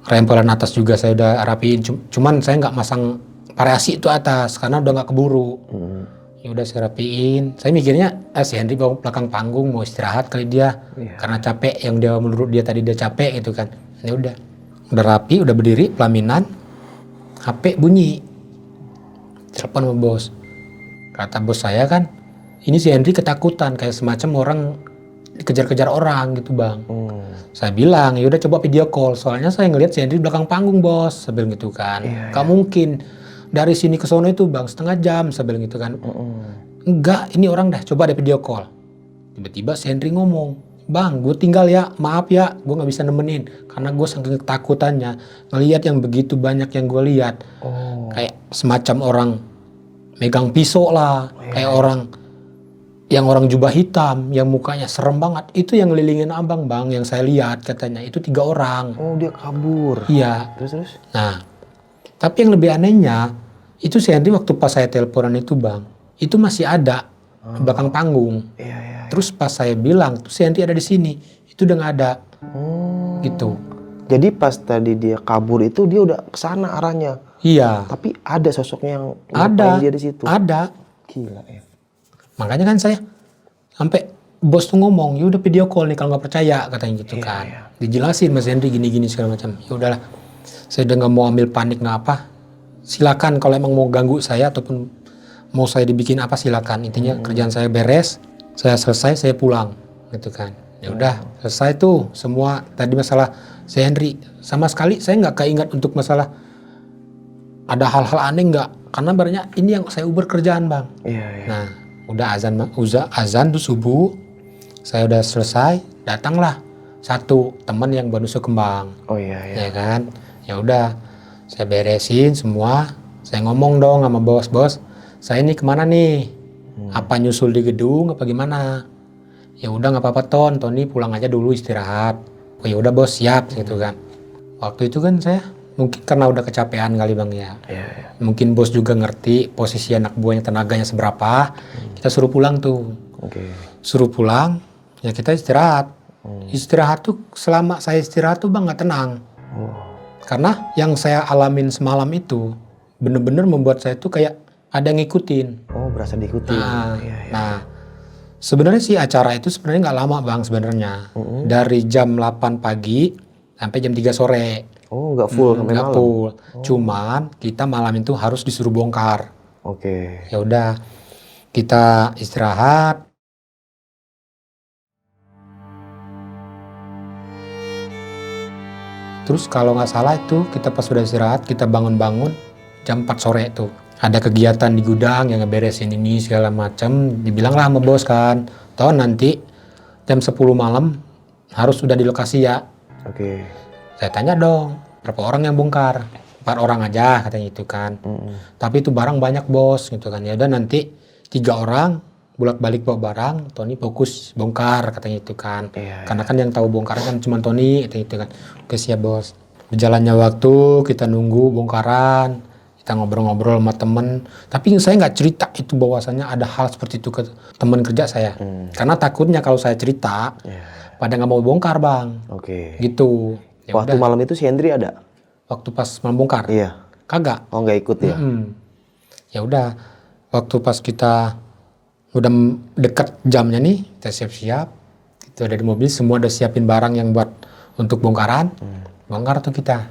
rempelan atas juga saya udah rapiin. Cuman saya nggak masang variasi itu atas karena udah nggak keburu. Ya udah saya rapiin. Saya mikirnya si Henry bawa belakang panggung mau istirahat kali dia karena capek, yang dia menurut dia tadi dia capek gitu kan. Ya udah rapi, udah berdiri pelaminan, HP bunyi, telepon sama bos. Kata bos saya kan, ini si Henry ketakutan kayak semacam orang dikejar-kejar orang gitu bang. Saya bilang ya udah coba video call, soalnya saya ngelihat si Henry belakang panggung bos, saya bilang gitu kan. Gak mungkin dari sini ke sono itu bang 1/2 jam, saya bilang gitu kan. Enggak, ini orang dah coba ada video call. Tiba-tiba si Henry ngomong, bang gue tinggal ya, maaf ya gue gak bisa nemenin karena gue saking ketakutannya ngelihat yang begitu banyak yang gue lihat. Kayak semacam orang megang pisau lah, kayak orang jubah hitam yang mukanya serem banget, itu yang ngelilingin abang bang, yang saya lihat katanya itu 3 orang. Oh, dia kabur. Iya. Terus? Nah, tapi yang lebih anehnya itu si Henry waktu pas saya teleponan itu bang, itu masih ada belakang panggung. Terus pas saya bilang tuh si Henry ada di sini, itu udah nggak ada. Gitu. Jadi pas tadi dia kabur itu dia udah kesana arahnya. Iya. Tapi ada sosoknya yang Ada. dia di situ. Ada. Gila ya. Makanya kan saya sampai bos tuh ngomong, ya udah video call nih kalau nggak percaya katanya gitu kan. Dijelasin Mas Henry gini-gini segala macam. Ya udahlah. Saya udah nggak mau ambil panik nggak apa. Silakan kalau emang mau ganggu saya ataupun mau saya dibikin apa silakan. Intinya kerjaan saya beres, saya selesai, saya pulang gitu kan. Ya udah selesai tuh semua tadi masalah si Henry. Sama sekali saya nggak keinget untuk masalah ada hal-hal aneh nggak. Karena barangnya ini yang saya uber kerjaan bang. Nah udah azan tuh subuh, saya udah selesai, datanglah satu teman yang baru nusuk kembang. Ya kan, ya udah saya beresin semua, saya ngomong dong sama bos, saya ini kemana nih, apa nyusul di gedung apa gimana? Ya udah nggak apa-apa Tony pulang aja dulu istirahat. Oh ya udah bos siap gitu kan. Waktu itu kan saya mungkin karena udah kecapean kali bang ya. Mungkin bos juga ngerti posisi anak buahnya tenaganya seberapa. Kita suruh pulang tuh. Suruh pulang, ya kita istirahat. Istirahat tuh selama saya istirahat tuh bang nggak tenang. Karena yang saya alamin semalam itu bener-bener membuat saya tuh kayak ada yang ngikutin. Oh, berasa diikutin. Nah, sebenarnya sih acara itu sebenarnya nggak lama bang sebenarnya. Dari jam 8 pagi sampai jam 3 sore. Oh, nggak full sampai Nggak malam. full. Cuman kita malam itu harus disuruh bongkar. Ya udah kita istirahat. Terus kalau nggak salah itu kita pas sudah istirahat kita bangun-bangun jam 4 sore tuh. Ada kegiatan di gudang yang ngeberesin ini segala macam. Dibilang lah sama bos kan, toh nanti jam 10 malam harus sudah di lokasi ya. Saya tanya dong, berapa orang yang bongkar? 4 orang aja katanya itu kan. Tapi itu barang banyak bos gitu kan. Ya udah nanti 3 orang bolak-balik bawa barang, Tony fokus bongkar katanya itu kan. Iya, Karena kan yang tahu bongkar kan cuma Tony itu kan. Oke siap bos. Berjalannya waktu kita nunggu bongkaran, kita ngobrol-ngobrol sama temen. Tapi saya nggak cerita itu bahwasannya ada hal seperti itu ke teman kerja saya. Karena takutnya kalau saya cerita, pada nggak mau bongkar bang. Oke. Gitu. Ya Waktu udah. malam itu si Hendri ada? Waktu pas malam bongkar, Iya. kagak. Oh nggak ikut ya? Ya udah. Waktu pas kita udah dekat jamnya nih, kita siap-siap. Itu ada di mobil, semua udah siapin barang yang buat untuk bongkaran. Bongkar tuh kita.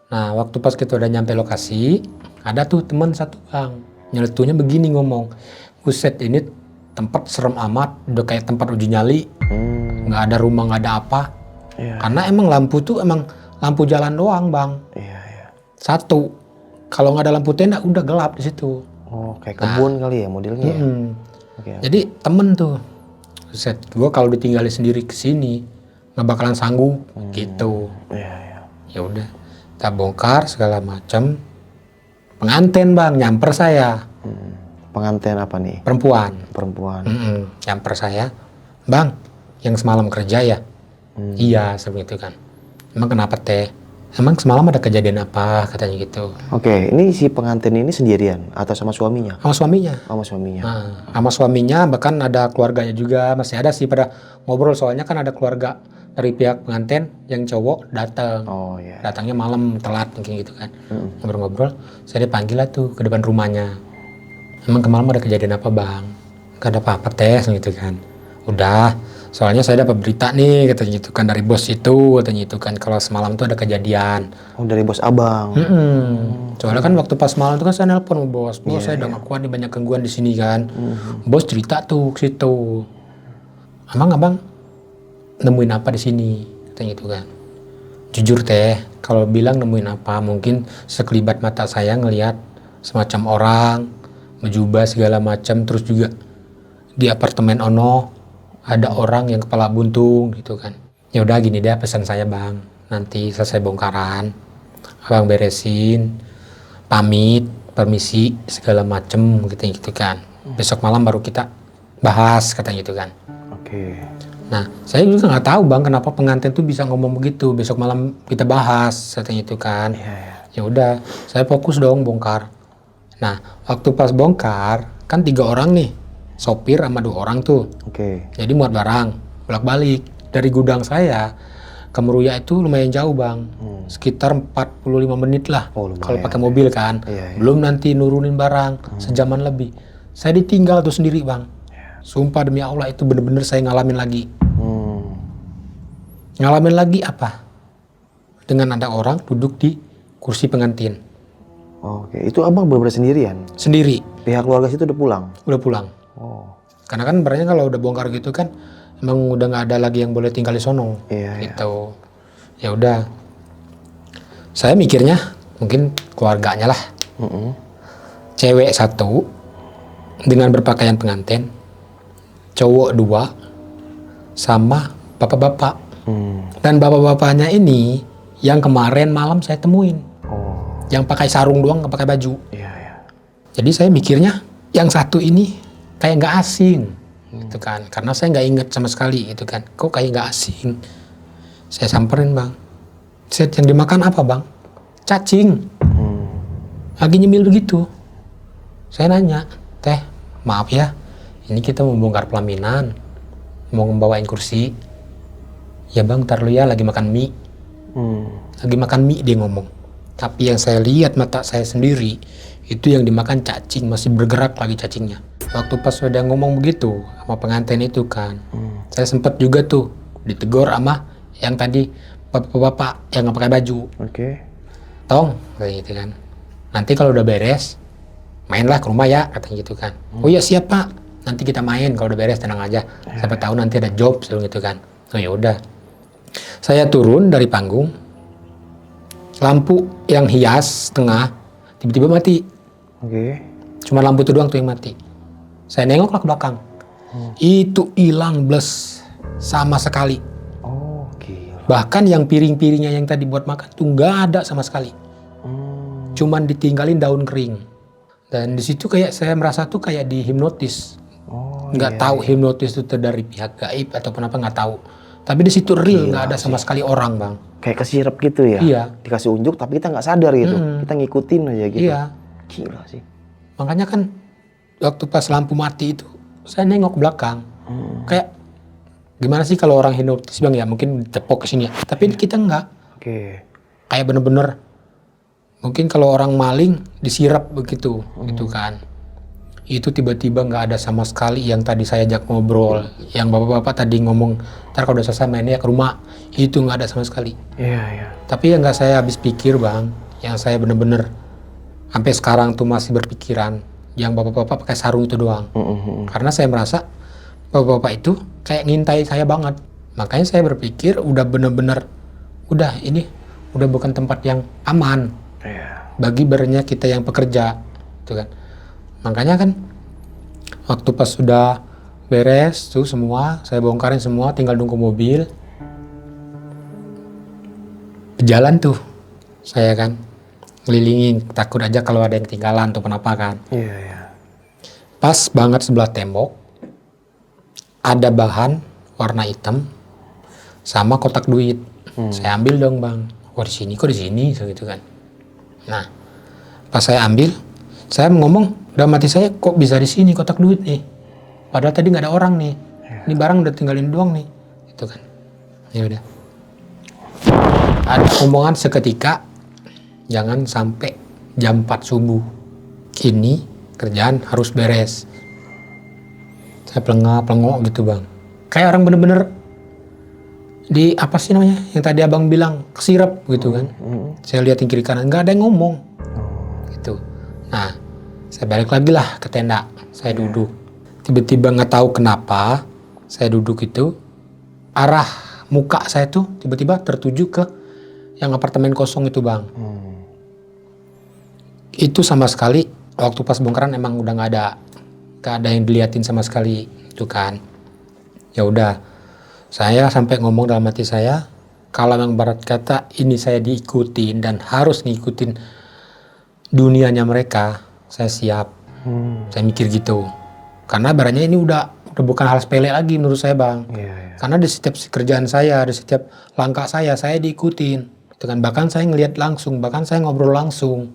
Nah, waktu pas kita udah nyampe lokasi, ada tuh teman satu bang, nyeletunya begini ngomong, buset ini tempat serem amat, udah kayak tempat uji nyali, nggak ada rumah, nggak ada apa. Karena emang lampu tuh emang lampu jalan doang bang, Iya. satu. Kalau nggak ada lampu tenda udah gelap di situ. Oh kayak kebun kali ya modelnya ya? Oke. Jadi temen tuh, buset, gue kalau ditinggalin sendiri ke sini nggak bakalan sanggup, gitu. Iya. Ya udah, kita bongkar segala macam. Pengantin bang nyamper saya, Pengantin apa nih? perempuan. Perempuan. Nyamper saya, bang, yang semalam kerja ya? Iya, seperti itu kan. Emang kenapa teh? Emang semalam ada kejadian apa? Katanya gitu. Oke, ini si pengantin ini sendirian atau sama suaminya? Sama suaminya. Sama suaminya. Nah, sama suaminya, bahkan ada keluarganya juga. Masih ada sih pada ngobrol, soalnya kan ada keluarga dari pihak pengantin yang cowok datang. Oh iya. Datangnya malam telat mungkin gitu kan. Ngobrol-ngobrol, saya dipanggil lah tuh ke depan rumahnya. Emang kemarin ada kejadian apa bang? Gak ada apa-apa teh gitu kan. Udah, soalnya saya dapat berita nih katanya gitu kan dari bos itu katanya itu kan kalau semalam tuh ada kejadian. Oh dari bos abang. Soalnya kan waktu pas malam itu kan saya nelpon sama bos, saya udah gak kuat nih banyak gangguan di sini kan. Bos cerita tuh ke situ. Emang abang nemuin apa di sini? Katanya gitu kan. Jujur teh, kalau bilang nemuin apa, mungkin sekelibat mata saya ngelihat semacam orang berjubah segala macam, terus juga di apartemen ono ada orang yang kepala buntung gitu kan. Ya udah gini deh pesan saya bang, nanti selesai bongkaran, abang beresin, pamit, permisi segala macem gitu kan. Besok malam baru kita bahas katanya gitu kan. Oke. Nah, saya juga nggak tahu bang kenapa pengantin tuh bisa ngomong begitu. Besok malam kita bahas, katanya itu kan. Ya udah, saya fokus dong bongkar. Nah, waktu pas bongkar kan 3 orang nih, sopir sama 2 orang tuh. Oke. Jadi muat barang, bolak-balik dari gudang saya ke Meruya itu lumayan jauh bang, sekitar 45 menit lah. Oh, lumayan. Kalau pakai mobil kan. Iya. Belum nanti nurunin barang, sejaman lebih. Saya ditinggal tuh sendiri bang. Sumpah demi Allah itu bener-bener saya ngalamin lagi. Ngalamin lagi apa? Dengan ada orang duduk di kursi pengantin. Oke, itu abang bener-bener sendirian? Sendiri, Pihak keluarga situ udah pulang? udah pulang. Oh. Karena kan barangnya kalau udah bongkar gitu kan, emang udah nggak ada lagi yang boleh tinggal di sono. Iya. Gitu. Ya udah. Saya mikirnya mungkin keluarganya lah. Cewek 1 dengan berpakaian pengantin, cowok 2 sama bapak-bapak. Dan bapak-bapaknya ini yang kemarin malam saya temuin. Oh. Yang pakai sarung doang, nggak pakai baju. Iya. Jadi saya mikirnya yang satu ini kayak nggak asing, gitu kan? Karena saya nggak inget sama sekali, gitu kan? Kok kayak nggak asing? Saya samperin bang. Set yang dimakan apa bang? Cacing. Lagi nyemil begitu. Saya nanya, teh, maaf ya, ini kita mau bongkar pelaminan, mau ngebawain kursi. Ya bang, ntar lu ya lagi makan mie. Lagi makan mie dia ngomong. Tapi yang saya lihat mata saya sendiri, itu yang dimakan cacing, masih bergerak lagi cacingnya. Waktu pas udah ngomong begitu sama pengantin itu kan, saya sempet juga tuh ditegur sama yang tadi bapak-bapak yang nggak pakai baju. Oke. Tong, kayak gitu kan. Nanti kalau udah beres, mainlah ke rumah ya, katanya gitu kan. Oh iya siap pak, nanti kita main kalau udah beres, tenang aja. Siapa tahu nanti ada job, selalu gitu kan. Oh ya udah. Saya turun dari panggung, lampu yang hias tengah tiba-tiba mati. Oke. Cuma lampu itu doang tuh yang mati. Saya nengoklah ke belakang. Itu hilang bles sama sekali. Oh, gila. Bahkan yang piring-piringnya yang tadi buat makan tuh nggak ada sama sekali. Cuman ditinggalin daun kering. Dan di situ kayak saya merasa tuh kayak dihipnotis. Nggak tahu hipnotis itu dari pihak gaib ataupun apa, nggak tahu. Tapi di situ real, nggak ada sama sekali orang, Bang. Kayak kesirep gitu ya? Iya. Dikasih unjuk tapi kita nggak sadar gitu. Kita ngikutin aja gitu. Iya. Gila sih. Makanya kan waktu pas lampu mati itu saya nengok ke belakang. Kayak gimana sih kalau orang hipnotis, Bang, ya mungkin ditepok ke sini ya. Tapi kita enggak. Oke. Kayak bener-bener mungkin kalau orang maling disirap begitu gitu kan. Itu tiba-tiba nggak ada sama sekali yang tadi saya ajak ngobrol, yang bapak-bapak tadi ngomong ntar kalau udah selesai mainnya ke rumah, itu nggak ada sama sekali. Iya. Tapi yang nggak saya habis pikir, Bang, yang saya bener-bener sampai sekarang tuh masih berpikiran, yang bapak-bapak pakai sarung itu doang. Karena saya merasa bapak-bapak itu kayak ngintai saya banget. Makanya saya berpikir udah bener-bener, udah ini udah bukan tempat yang aman bagi bernya kita yang pekerja, gitu kan. Makanya kan waktu pas sudah beres tuh semua, saya bongkarin semua, tinggal nunggu mobil. Berjalan tuh saya kan ngelilingin, takut aja kalau ada yang ketinggalan atau apa kan. Iya. Pas banget sebelah tembok ada bahan warna hitam sama kotak duit. Saya ambil dong, Bang. Kok di sini gitu kan. Nah, pas saya ambil, saya ngomong dalam hati saya, kok bisa di sini kotak duit nih? Padahal tadi nggak ada orang nih. Ini barang udah tinggalin doang nih, itu kan. Ya udah. Ada omongan seketika, jangan sampai jam 4 subuh. Ini kerjaan harus beres. Saya pelengok gitu, Bang. Kayak orang bener-bener di apa sih namanya? Yang tadi abang bilang kesirep gitu kan. Saya liatin kiri kanan, nggak ada yang ngomong. Gitu. Nah, saya balik lagi lah ke tenda. Saya duduk. Tiba-tiba nggak tahu kenapa saya duduk itu, arah muka saya tuh tiba-tiba tertuju ke yang apartemen kosong itu, Bang. Itu sama sekali waktu pas bongkaran emang udah nggak ada yang diliatin sama sekali, itu kan. Ya udah, saya sampai ngomong dalam hati saya, kalau yang barat kata ini saya diikutin dan harus ngikutin dunianya mereka, saya siap. Saya mikir gitu. Karena barangnya ini udah bukan hal sepele lagi menurut saya, Bang. Karena di setiap kerjaan saya, di setiap langkah saya diikutin. Gitu kan. Bahkan saya ngelihat langsung, bahkan saya ngobrol langsung.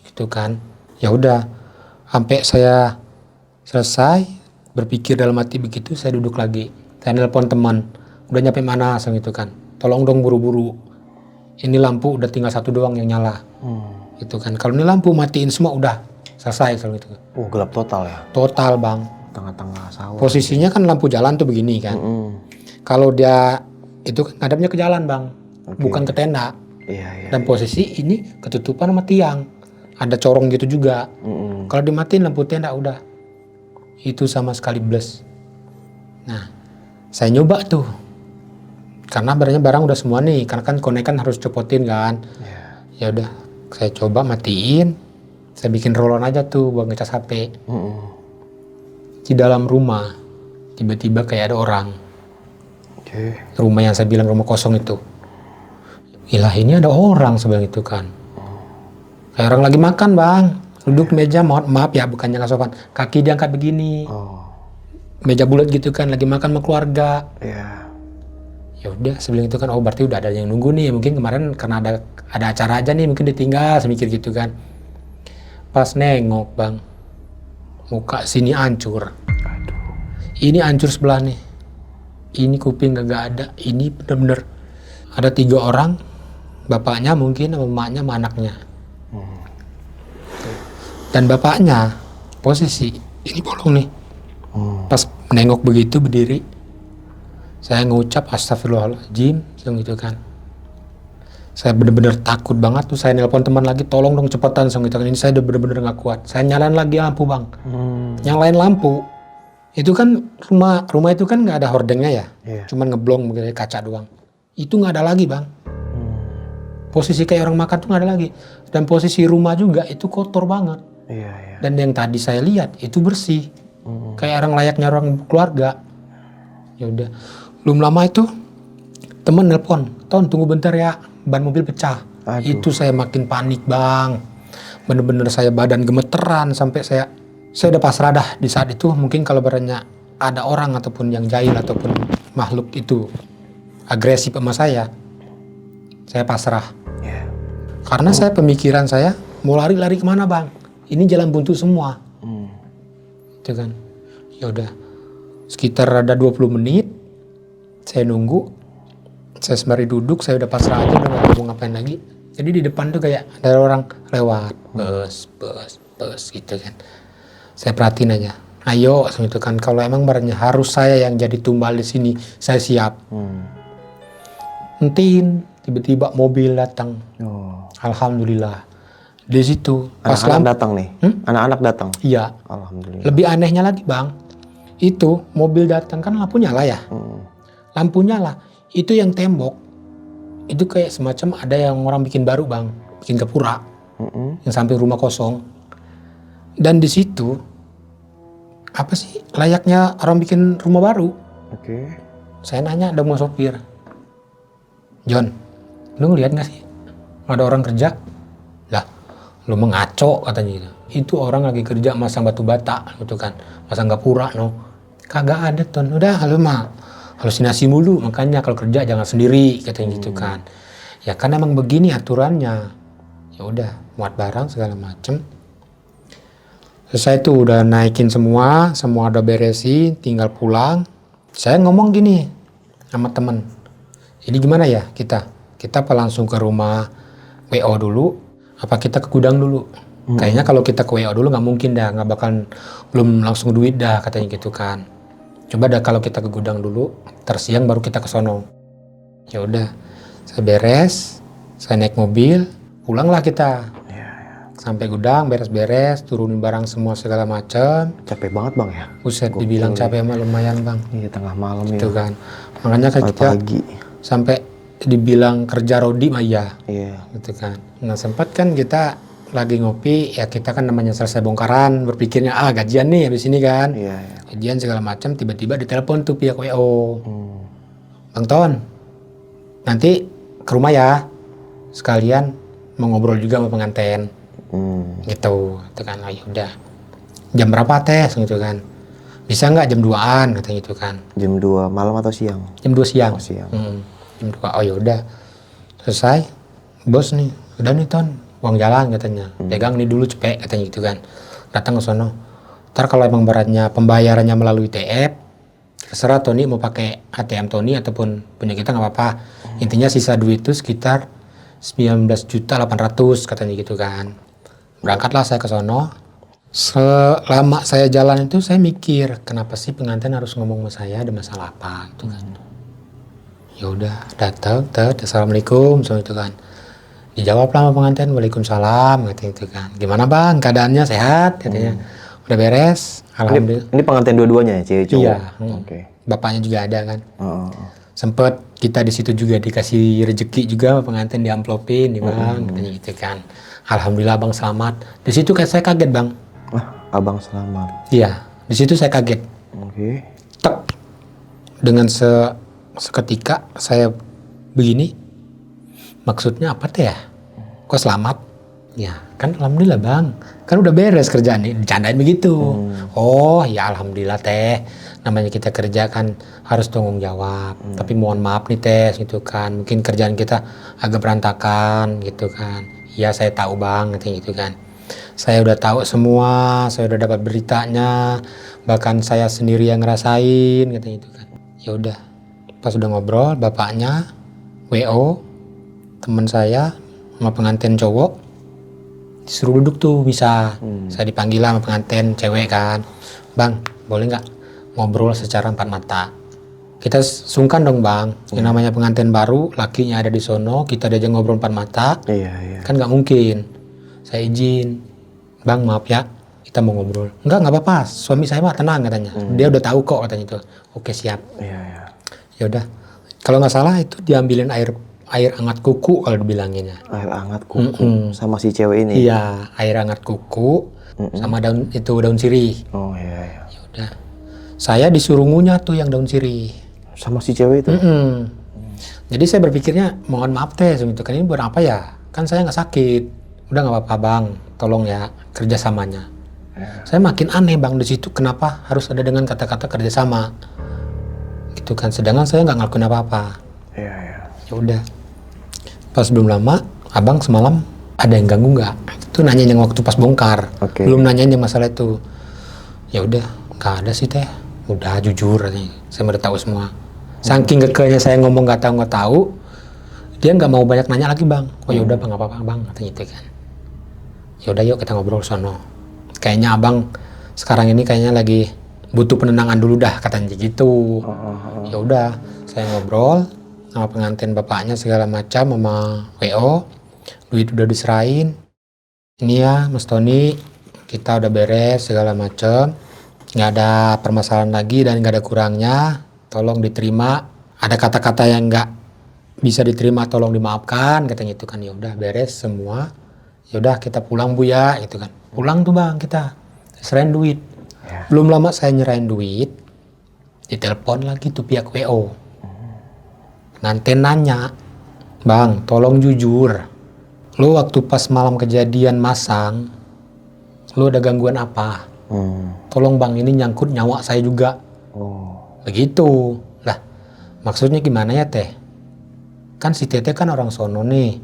Gitu kan. Ya udah, sampai saya selesai berpikir dalam hati begitu, saya duduk lagi. Saya nelpon teman, udah nyampe mana, gitu kan. Tolong dong buru-buru. Ini lampu udah tinggal satu doang yang nyala. Gitu kan. Kalau ini lampu matiin semua udah selesai kalau gitu. Gelap total ya? Total, Bang. Tengah-tengah sawah. Posisinya kan lampu jalan tuh begini kan. Kalau dia itu kan ngadepnya ke jalan, Bang. Bukan ke tenda. Iya. Dan posisi ini ketutupan sama tiang. Ada corong gitu juga. Kalau dimatiin lampu tenda udah. Itu sama sekali bles. Nah, saya nyoba tuh. Karena barang udah semua nih. Karena kan konekan harus copotin kan. Ya udah, saya coba matiin. Saya bikin roll-on aja tuh buat ngecas HP. Di dalam rumah, tiba-tiba kayak ada orang. Rumah yang saya bilang rumah kosong itu. Ilah, ini ada orang sebelah itu kan. Kayak orang lagi makan, Bang. Duduk meja, maaf ya, bukannya nggak sopan. Kaki diangkat begini. Meja bulat gitu kan, lagi makan sama keluarga. Ya udah, sebelum itu kan, oh berarti udah ada yang nunggu nih. Mungkin kemarin karena ada acara aja nih, mungkin ditinggal, saya mikir gitu kan. Pas nengok, Bang, muka sini hancur. Ini hancur sebelah nih. Ini kuping gak ada. Ini bener-bener ada 3 orang. Bapaknya mungkin, sama emaknya, sama anaknya. Dan bapaknya posisi ini bolong nih. Pas nengok begitu berdiri, saya ngucap astagfirullahaladzim, gitu kan. Saya bener-bener takut banget tuh. Saya nelpon teman lagi, tolong dong cepetan, gitu kan. Ini saya udah bener-bener nggak kuat. Saya nyalain lagi lampu, Bang. Nyalain lampu. Itu kan rumah itu kan nggak ada hordengnya ya, cuman ngeblong begini kaca doang. Itu nggak ada lagi, Bang. Posisi kayak orang makan tuh nggak ada lagi. Dan posisi rumah juga itu kotor banget. Dan yang tadi saya lihat itu bersih, kayak orang layaknya orang keluarga. Ya udah, belum lama itu teman nelpon, Ton tunggu bentar ya, ban mobil pecah. Itu saya makin panik, Bang. bener-bener saya badan gemeteran sampai saya udah pasrah dah di saat itu. Mungkin kalau barangnya ada orang ataupun yang jahil ataupun makhluk itu agresif sama saya pasrah. Karena saya pemikiran saya mau lari kemana bang? Ini jalan buntu semua. Itu kan. Ya udah. Sekitar ada 20 menit saya nunggu. Saya sembari duduk, saya udah pasrah aja, udah gak mau ngapain lagi. Jadi di depan tuh kayak ada orang lewat, bus gitu kan. Saya perhatiin aja. Ayo, gitu kan. Kalau emang barangnya harus saya yang jadi tumbal di sini, saya siap. Entin, tiba-tiba mobil datang. Alhamdulillah. Di situ pas Anak-anak datang nih. Anak-anak datang. Iya. Alhamdulillah. Lebih anehnya lagi bang, itu mobil datang kan lampu nyala ya. Lampu nyala, itu yang tembok itu kayak semacam ada yang orang bikin baru bang, bikin gapura, yang samping rumah kosong. Dan di situ apa sih layaknya orang bikin rumah baru. Saya nanya sama sopir, John, lu ngeliat nggak sih ada orang kerja? Lah, lu mengaco katanya gitu. Itu orang lagi kerja masang batu bata gitu kan, masang gapura no. Kagak ada ton, udah lu mah halusinasi mulu, makanya kalau kerja jangan sendiri katanya gitu kan. Ya kan emang begini aturannya. Ya udah, muat barang segala macem. Selesai tuh udah naikin semua udah beresin, tinggal pulang. Saya ngomong gini sama temen, ini gimana ya kita apa langsung ke rumah WO dulu, apa kita ke gudang dulu? Kayaknya kalau kita ke WO dulu nggak mungkin dah, nggak bakal belum langsung duit dah katanya gitu kan. Coba dah kalau kita ke gudang dulu, tersiang baru kita ke sono. Ya udah, saya beres, saya naik mobil, pulanglah kita. Sampai gudang, beres-beres, turunin barang semua segala macam. Capek banget bang ya? Buset, dibilang capek mah lumayan bang. Iya, tengah malam Itu ya. kan, makanya kita Pagi. sampai dibilang kerja rodi mah iya. Iya. Gitu kan. Nah sempat kan kita lagi ngopi, ya kita kan namanya selesai bongkaran, berpikirnya gajian nih habis ini kan. Iya. Gajian segala macam, tiba-tiba ditelepon tuh pihak WO. Bang Ton, nanti ke rumah ya, sekalian mau ngobrol juga sama pengantin. Gitu, itu kan. Ayo udah. Jam berapa tes gitu kan? Bisa nggak jam 2-an katanya gitu kan? Jam 2 malam atau siang? Jam 2 siang. Oh, siang. Jam 2. Oh ya udah. Selesai. Bos nih, udah nih Ton, uang jalan katanya. Pegang nih dulu cepet katanya gitu kan. Datang ke sono. Ntar kalau emang beratnya pembayarannya melalui TF, terserah Tony mau pakai ATM Tony ataupun punya kita nggak apa-apa. Intinya sisa duit itu sekitar 19.800.000 katanya gitu kan. Berangkatlah saya ke sono. Selama saya jalan itu saya mikir, kenapa sih pengantin harus ngomong sama saya, ada masalah apa gitu kan. Ya udah, datang, assalamualaikum, so itu kan. Dijawab lah sama pengantin, waalaikumsalam katanya gitu kan. Gimana bang, keadaannya sehat katanya. Udah beres, alhamdulillah. Ini pengantin dua-duanya ya, cewek cowok? Iya. Oke. Bapaknya juga ada kan. Sempet kita di situ juga dikasih rezeki juga sama pengantin, diamplopin nih bang, katanya gitu kan. Alhamdulillah bang selamat. Di situ kan saya kaget bang. Abang selamat. Iya, di situ saya kaget. Oke. Tek. Dengan seketika saya begini. Maksudnya apa teh ya? Kok selamat? Ya, kan alhamdulillah bang. Kan udah beres kerjaan nih, dicandain begitu. Oh, ya alhamdulillah teh. Namanya kita kerja kan harus tanggung jawab. Tapi mohon maaf nih teh, gitu kan. Mungkin kerjaan kita agak berantakan, gitu kan. Ya saya tahu bang, gitu kan. Saya udah tahu semua, saya udah dapat beritanya, bahkan saya sendiri yang ngerasain, gitu kan. Ya udah, pas udah ngobrol, bapaknya, WO, teman saya, sama pengantin cowok, disuruh duduk tuh bisa. Saya dipanggil sama pengantin cewek kan, bang, boleh nggak ngobrol secara empat mata? Kita sungkan dong bang, yang namanya pengantin baru, lakinya ada di sono, kita diajak ngobrol empat mata, kan nggak mungkin. Saya izin, bang maaf ya, kita mau ngobrol. Nggak apa-apa, suami saya mah tenang katanya, dia udah tahu kok katanya itu. Oke siap. Ya udah, kalau nggak salah itu diambilin air hangat kuku kalau dibilanginnya. Air hangat kuku sama si cewek ini? Iya, air hangat kuku sama daun sirih. Oh iya. Ya udah, saya disuruh ngunyah tuh yang daun sirih. Sama si cewek itu? Jadi saya berpikirnya, mohon maaf teh, gitu kan, ini buat apa ya? Kan saya nggak sakit, Udah nggak apa-apa bang, tolong ya kerjasamanya. Saya makin aneh bang di situ, kenapa harus ada dengan kata-kata kerjasama, gitu kan? Sedangkan saya nggak ngelakuin apa-apa. Iya, iya. Ya udah. Pas belum lama, abang semalam ada yang ganggu nggak? Itu nanyain yang waktu pas bongkar. Oke. Belum nanyain yang masalah itu. Ya udah, nggak ada sih teh. Udah jujur nih, saya udah tahu semua. Saking kekehnya saya ngomong nggak tahu, dia nggak mau banyak nanya lagi bang. Oh ya udah bang, nggak apa-apa bang, katanya gitu kan. Ya udah yuk kita ngobrol sono. Kayaknya abang sekarang ini kayaknya lagi butuh penenangan dulu dah, katanya gitu. Ya udah, saya ngobrol sama pengantin bapaknya segala macam sama WO. Duit udah diserahin. Ini ya Mas Tony, kita udah beres segala macam. Nggak ada permasalahan lagi dan nggak ada kurangnya. Tolong diterima. Ada kata-kata yang nggak bisa diterima, tolong dimaafkan, katanya gitu kan. Ya udah beres semua. Ya udah kita pulang Bu ya, gitu kan. Pulang tuh bang kita, serahin duit. Belum lama saya nyerahin duit, ditelepon lagi tuh pihak WO. Pengantin nanya, bang tolong jujur, lu waktu pas malam kejadian masang, lu ada gangguan apa? Tolong bang, ini nyangkut nyawa saya juga. Begitu. Lah maksudnya gimana ya teh? Kan si Tete kan orang sono nih,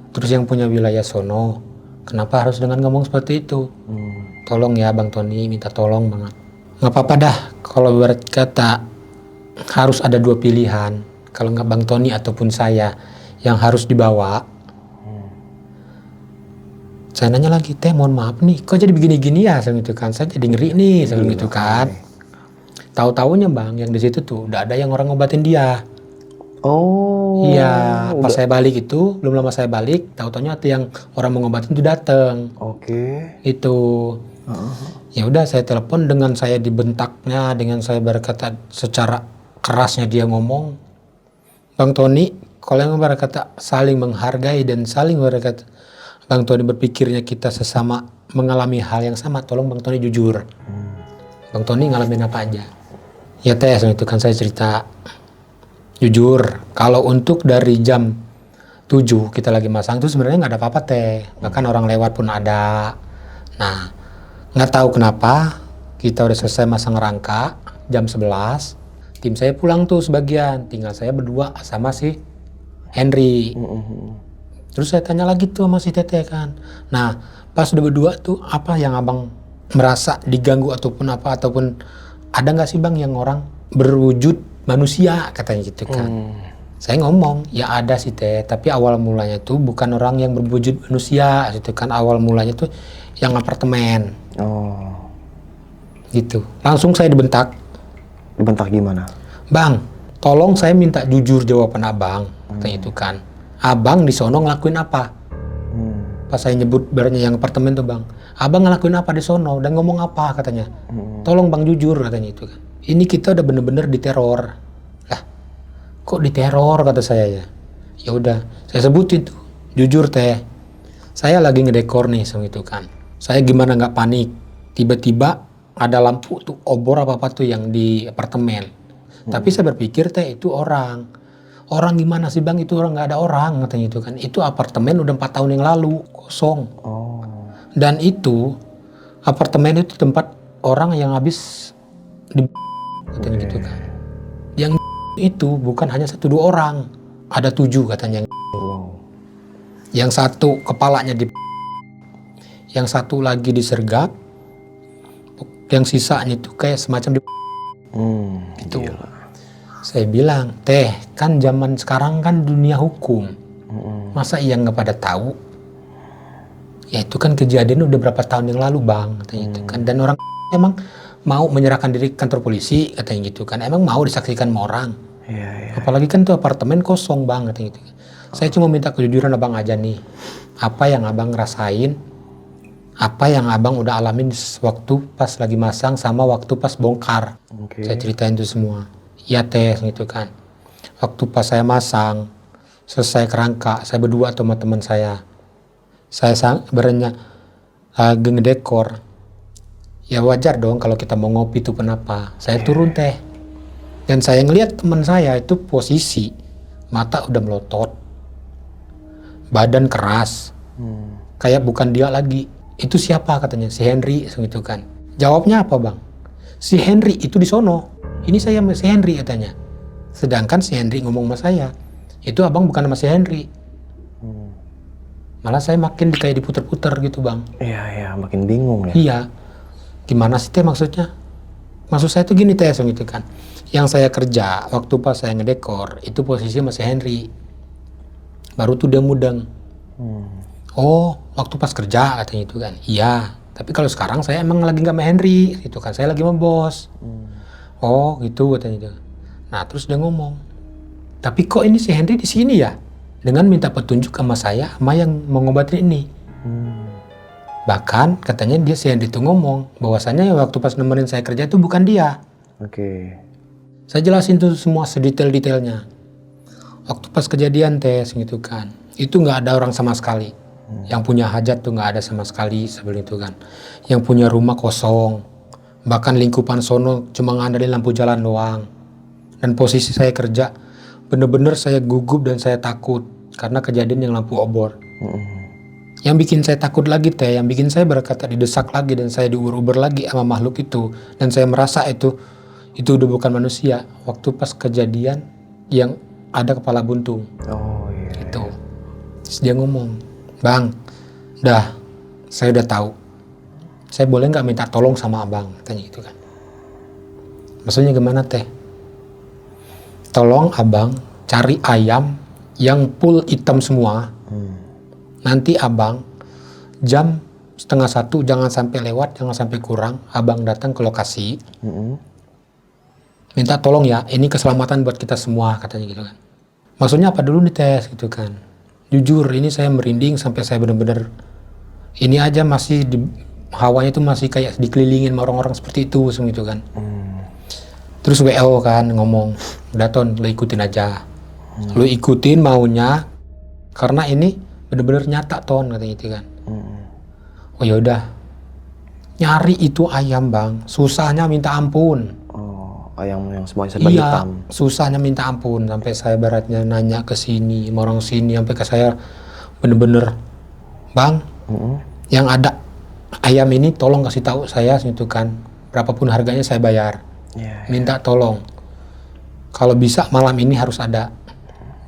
terus yang punya wilayah sono, kenapa harus dengan ngomong seperti itu? Tolong ya Bang Tony, minta tolong banget. Nggak apa-apa dah, kalau berkata harus ada dua pilihan, kalau nggak Bang Tony ataupun saya yang harus dibawa. Saya nanya lagi, teh mohon maaf nih, kok jadi begini-gini ya, gitu kan? Saya jadi ngeri nih, gitu kan? Tahu-taunya bang, yang di situ tuh udah ada yang orang ngobatin dia. Oh. Iya, pas saya balik itu, belum lama saya balik, tahu-taunya ada yang orang mau ngobatin itu dateng. Oke. Itu. Ya udah saya telepon, dengan saya dibentaknya, dengan saya berkata secara kerasnya dia ngomong, Bang Tony, kalau yang berkata saling menghargai dan saling berkata, Bang Tony berpikirnya kita sesama mengalami hal yang sama, tolong Bang Tony jujur. Bang Tony ngalamin apa aja? Ya teh, itu kan saya cerita. Jujur, kalau untuk dari jam 7 kita lagi masang itu sebenarnya nggak ada apa-apa teh. Bahkan orang lewat pun ada. Nah, nggak tahu kenapa kita udah selesai masang rangka jam 11. Tim saya pulang tuh sebagian. Tinggal saya berdua sama si Henry. Terus saya tanya lagi tuh sama si Tete kan. Nah, pas udah berdua tuh apa yang abang merasa diganggu ataupun apa, ataupun ada nggak sih bang yang orang berwujud manusia, katanya gitu kan. Saya ngomong, ya ada sih teh, tapi awal mulanya tuh bukan orang yang berwujud manusia, gitu kan. Awal mulanya tuh yang apartemen. Oh. Gitu. Langsung saya dibentak. Dibentak gimana? Bang, tolong saya minta jujur jawaban abang, katanya itu kan. Abang di sono ngelakuin apa? Pas saya nyebut berarti yang apartemen tuh bang, abang ngelakuin apa di sono dan ngomong apa, katanya. Tolong bang jujur, katanya itu kan. Ini kita udah bener-bener diteror. Lah, kok diteror, kata saya ya. Ya udah, saya sebutin tuh, jujur teh, saya lagi ngedekor nih, itu kan. Saya gimana nggak panik? Tiba-tiba ada lampu tuh obor apa tuh yang di apartemen. Tapi saya berpikir teh itu orang. Orang gimana sih bang? Itu orang, nggak ada orang, katanya itu kan. Itu apartemen udah 4 tahun yang lalu kosong. Dan itu apartemen itu tempat orang yang habis di katanya gitu kan. Yang itu bukan hanya 1-2 orang, ada 7 katanya. Yang satu kepalanya di, yang satu lagi disergap, yang sisanya itu kayak semacam di gitu. Saya bilang, teh kan zaman sekarang kan dunia hukum, masa iya nggak pada tahu? Ya itu kan kejadian udah berapa tahun yang lalu bang, katanya itu kan. Dan orang emang mau menyerahkan diri ke kantor polisi, katanya gitu kan. Emang mau disaksikan sama orang. Apalagi kan tuh apartemen kosong bang, katanya gitu. Saya cuma minta kejujuran abang aja nih. Apa yang abang ngerasain, apa yang abang udah alamin waktu pas lagi masang sama waktu pas bongkar. Saya ceritain itu semua. Iya teh, gitu kan. Waktu pas saya masang, selesai kerangka, saya berdua sama teman saya. Saya berenya lagi ngedekor. Ya wajar dong kalau kita mau ngopi itu kenapa. Saya turun teh. Dan saya ngelihat teman saya itu posisi mata udah melotot. Badan keras. kayak bukan dia lagi. Itu siapa katanya? Si Henry gitu kan. Jawabnya apa bang? Si Henry itu di sono. Ini saya sama si Henry katanya. Sedangkan si Henry ngomong sama saya, itu abang bukan sama si Henry. Malah saya makin kayak diputer-puter gitu bang. Iya, makin bingung ya. Iya. Gimana sih teh maksudnya? Maksud saya tuh gini teh gitu kan. Yang saya kerja waktu pas saya ngedekor itu posisi masih Henry. Baru tuh dia mudeng. Oh, waktu pas kerja katanya itu kan. Iya. Tapi kalau sekarang saya emang lagi nggak sama Henry gitu kan. Saya lagi sama bos. Oh, gitu katanya itu. Nah, terus dia ngomong. Tapi kok ini si Henry di sini ya? Dengan minta petunjuk sama saya, sama yang mengobatin ini. Bahkan katanya dia si Henry itu ngomong bahwasannya waktu pas nemenin saya kerja itu bukan dia. Oke. Saya jelasin tuh semua sedetail-detailnya. Waktu pas kejadian tes gitu kan, itu nggak ada orang sama sekali. Yang punya hajat tuh nggak ada sama sekali sebelum itu kan. Yang punya rumah kosong. Bahkan lingkupan sono cuma ngandelin lampu jalan doang. Dan posisi saya kerja, bener-bener saya gugup dan saya takut karena kejadian yang lampu obor. Yang bikin saya takut lagi teh, yang bikin saya berkata didesak lagi dan saya diuber-uber lagi sama makhluk itu. Dan saya merasa itu udah bukan manusia. Waktu pas kejadian yang ada kepala buntung. Oh iya. Gitu. Terus dia ngomong, bang, saya udah tahu. Saya boleh nggak minta tolong sama abang? Katanya gitu kan. Maksudnya gimana teh? Tolong abang cari ayam yang full hitam semua. Nanti abang jam 12:30 jangan sampai lewat, jangan sampai kurang. Abang datang ke lokasi. Minta tolong ya, ini keselamatan buat kita semua katanya gitu kan. Maksudnya apa dulu nih tes gitu kan. Jujur ini saya merinding sampai saya benar-benar ini aja masih hawanya itu masih kayak dikelilingin sama orang-orang seperti itu gitu kan. Terus WO kan ngomong, udah Ton, lu ikutin aja. Lu ikutin maunya karena ini bener-bener nyata Ton katanya gitu kan. Oh ya udah. Nyari itu ayam bang, susahnya minta ampun. Oh, ayam yang semuanya serba hitam. Susahnya minta ampun sampai saya baratnya nanya ke sini, sama orang sini sampai ke saya bener-bener bang, yang ada ayam ini tolong kasih tahu saya gitu kan, berapapun harganya saya bayar. Minta tolong. Kalau bisa malam ini harus ada.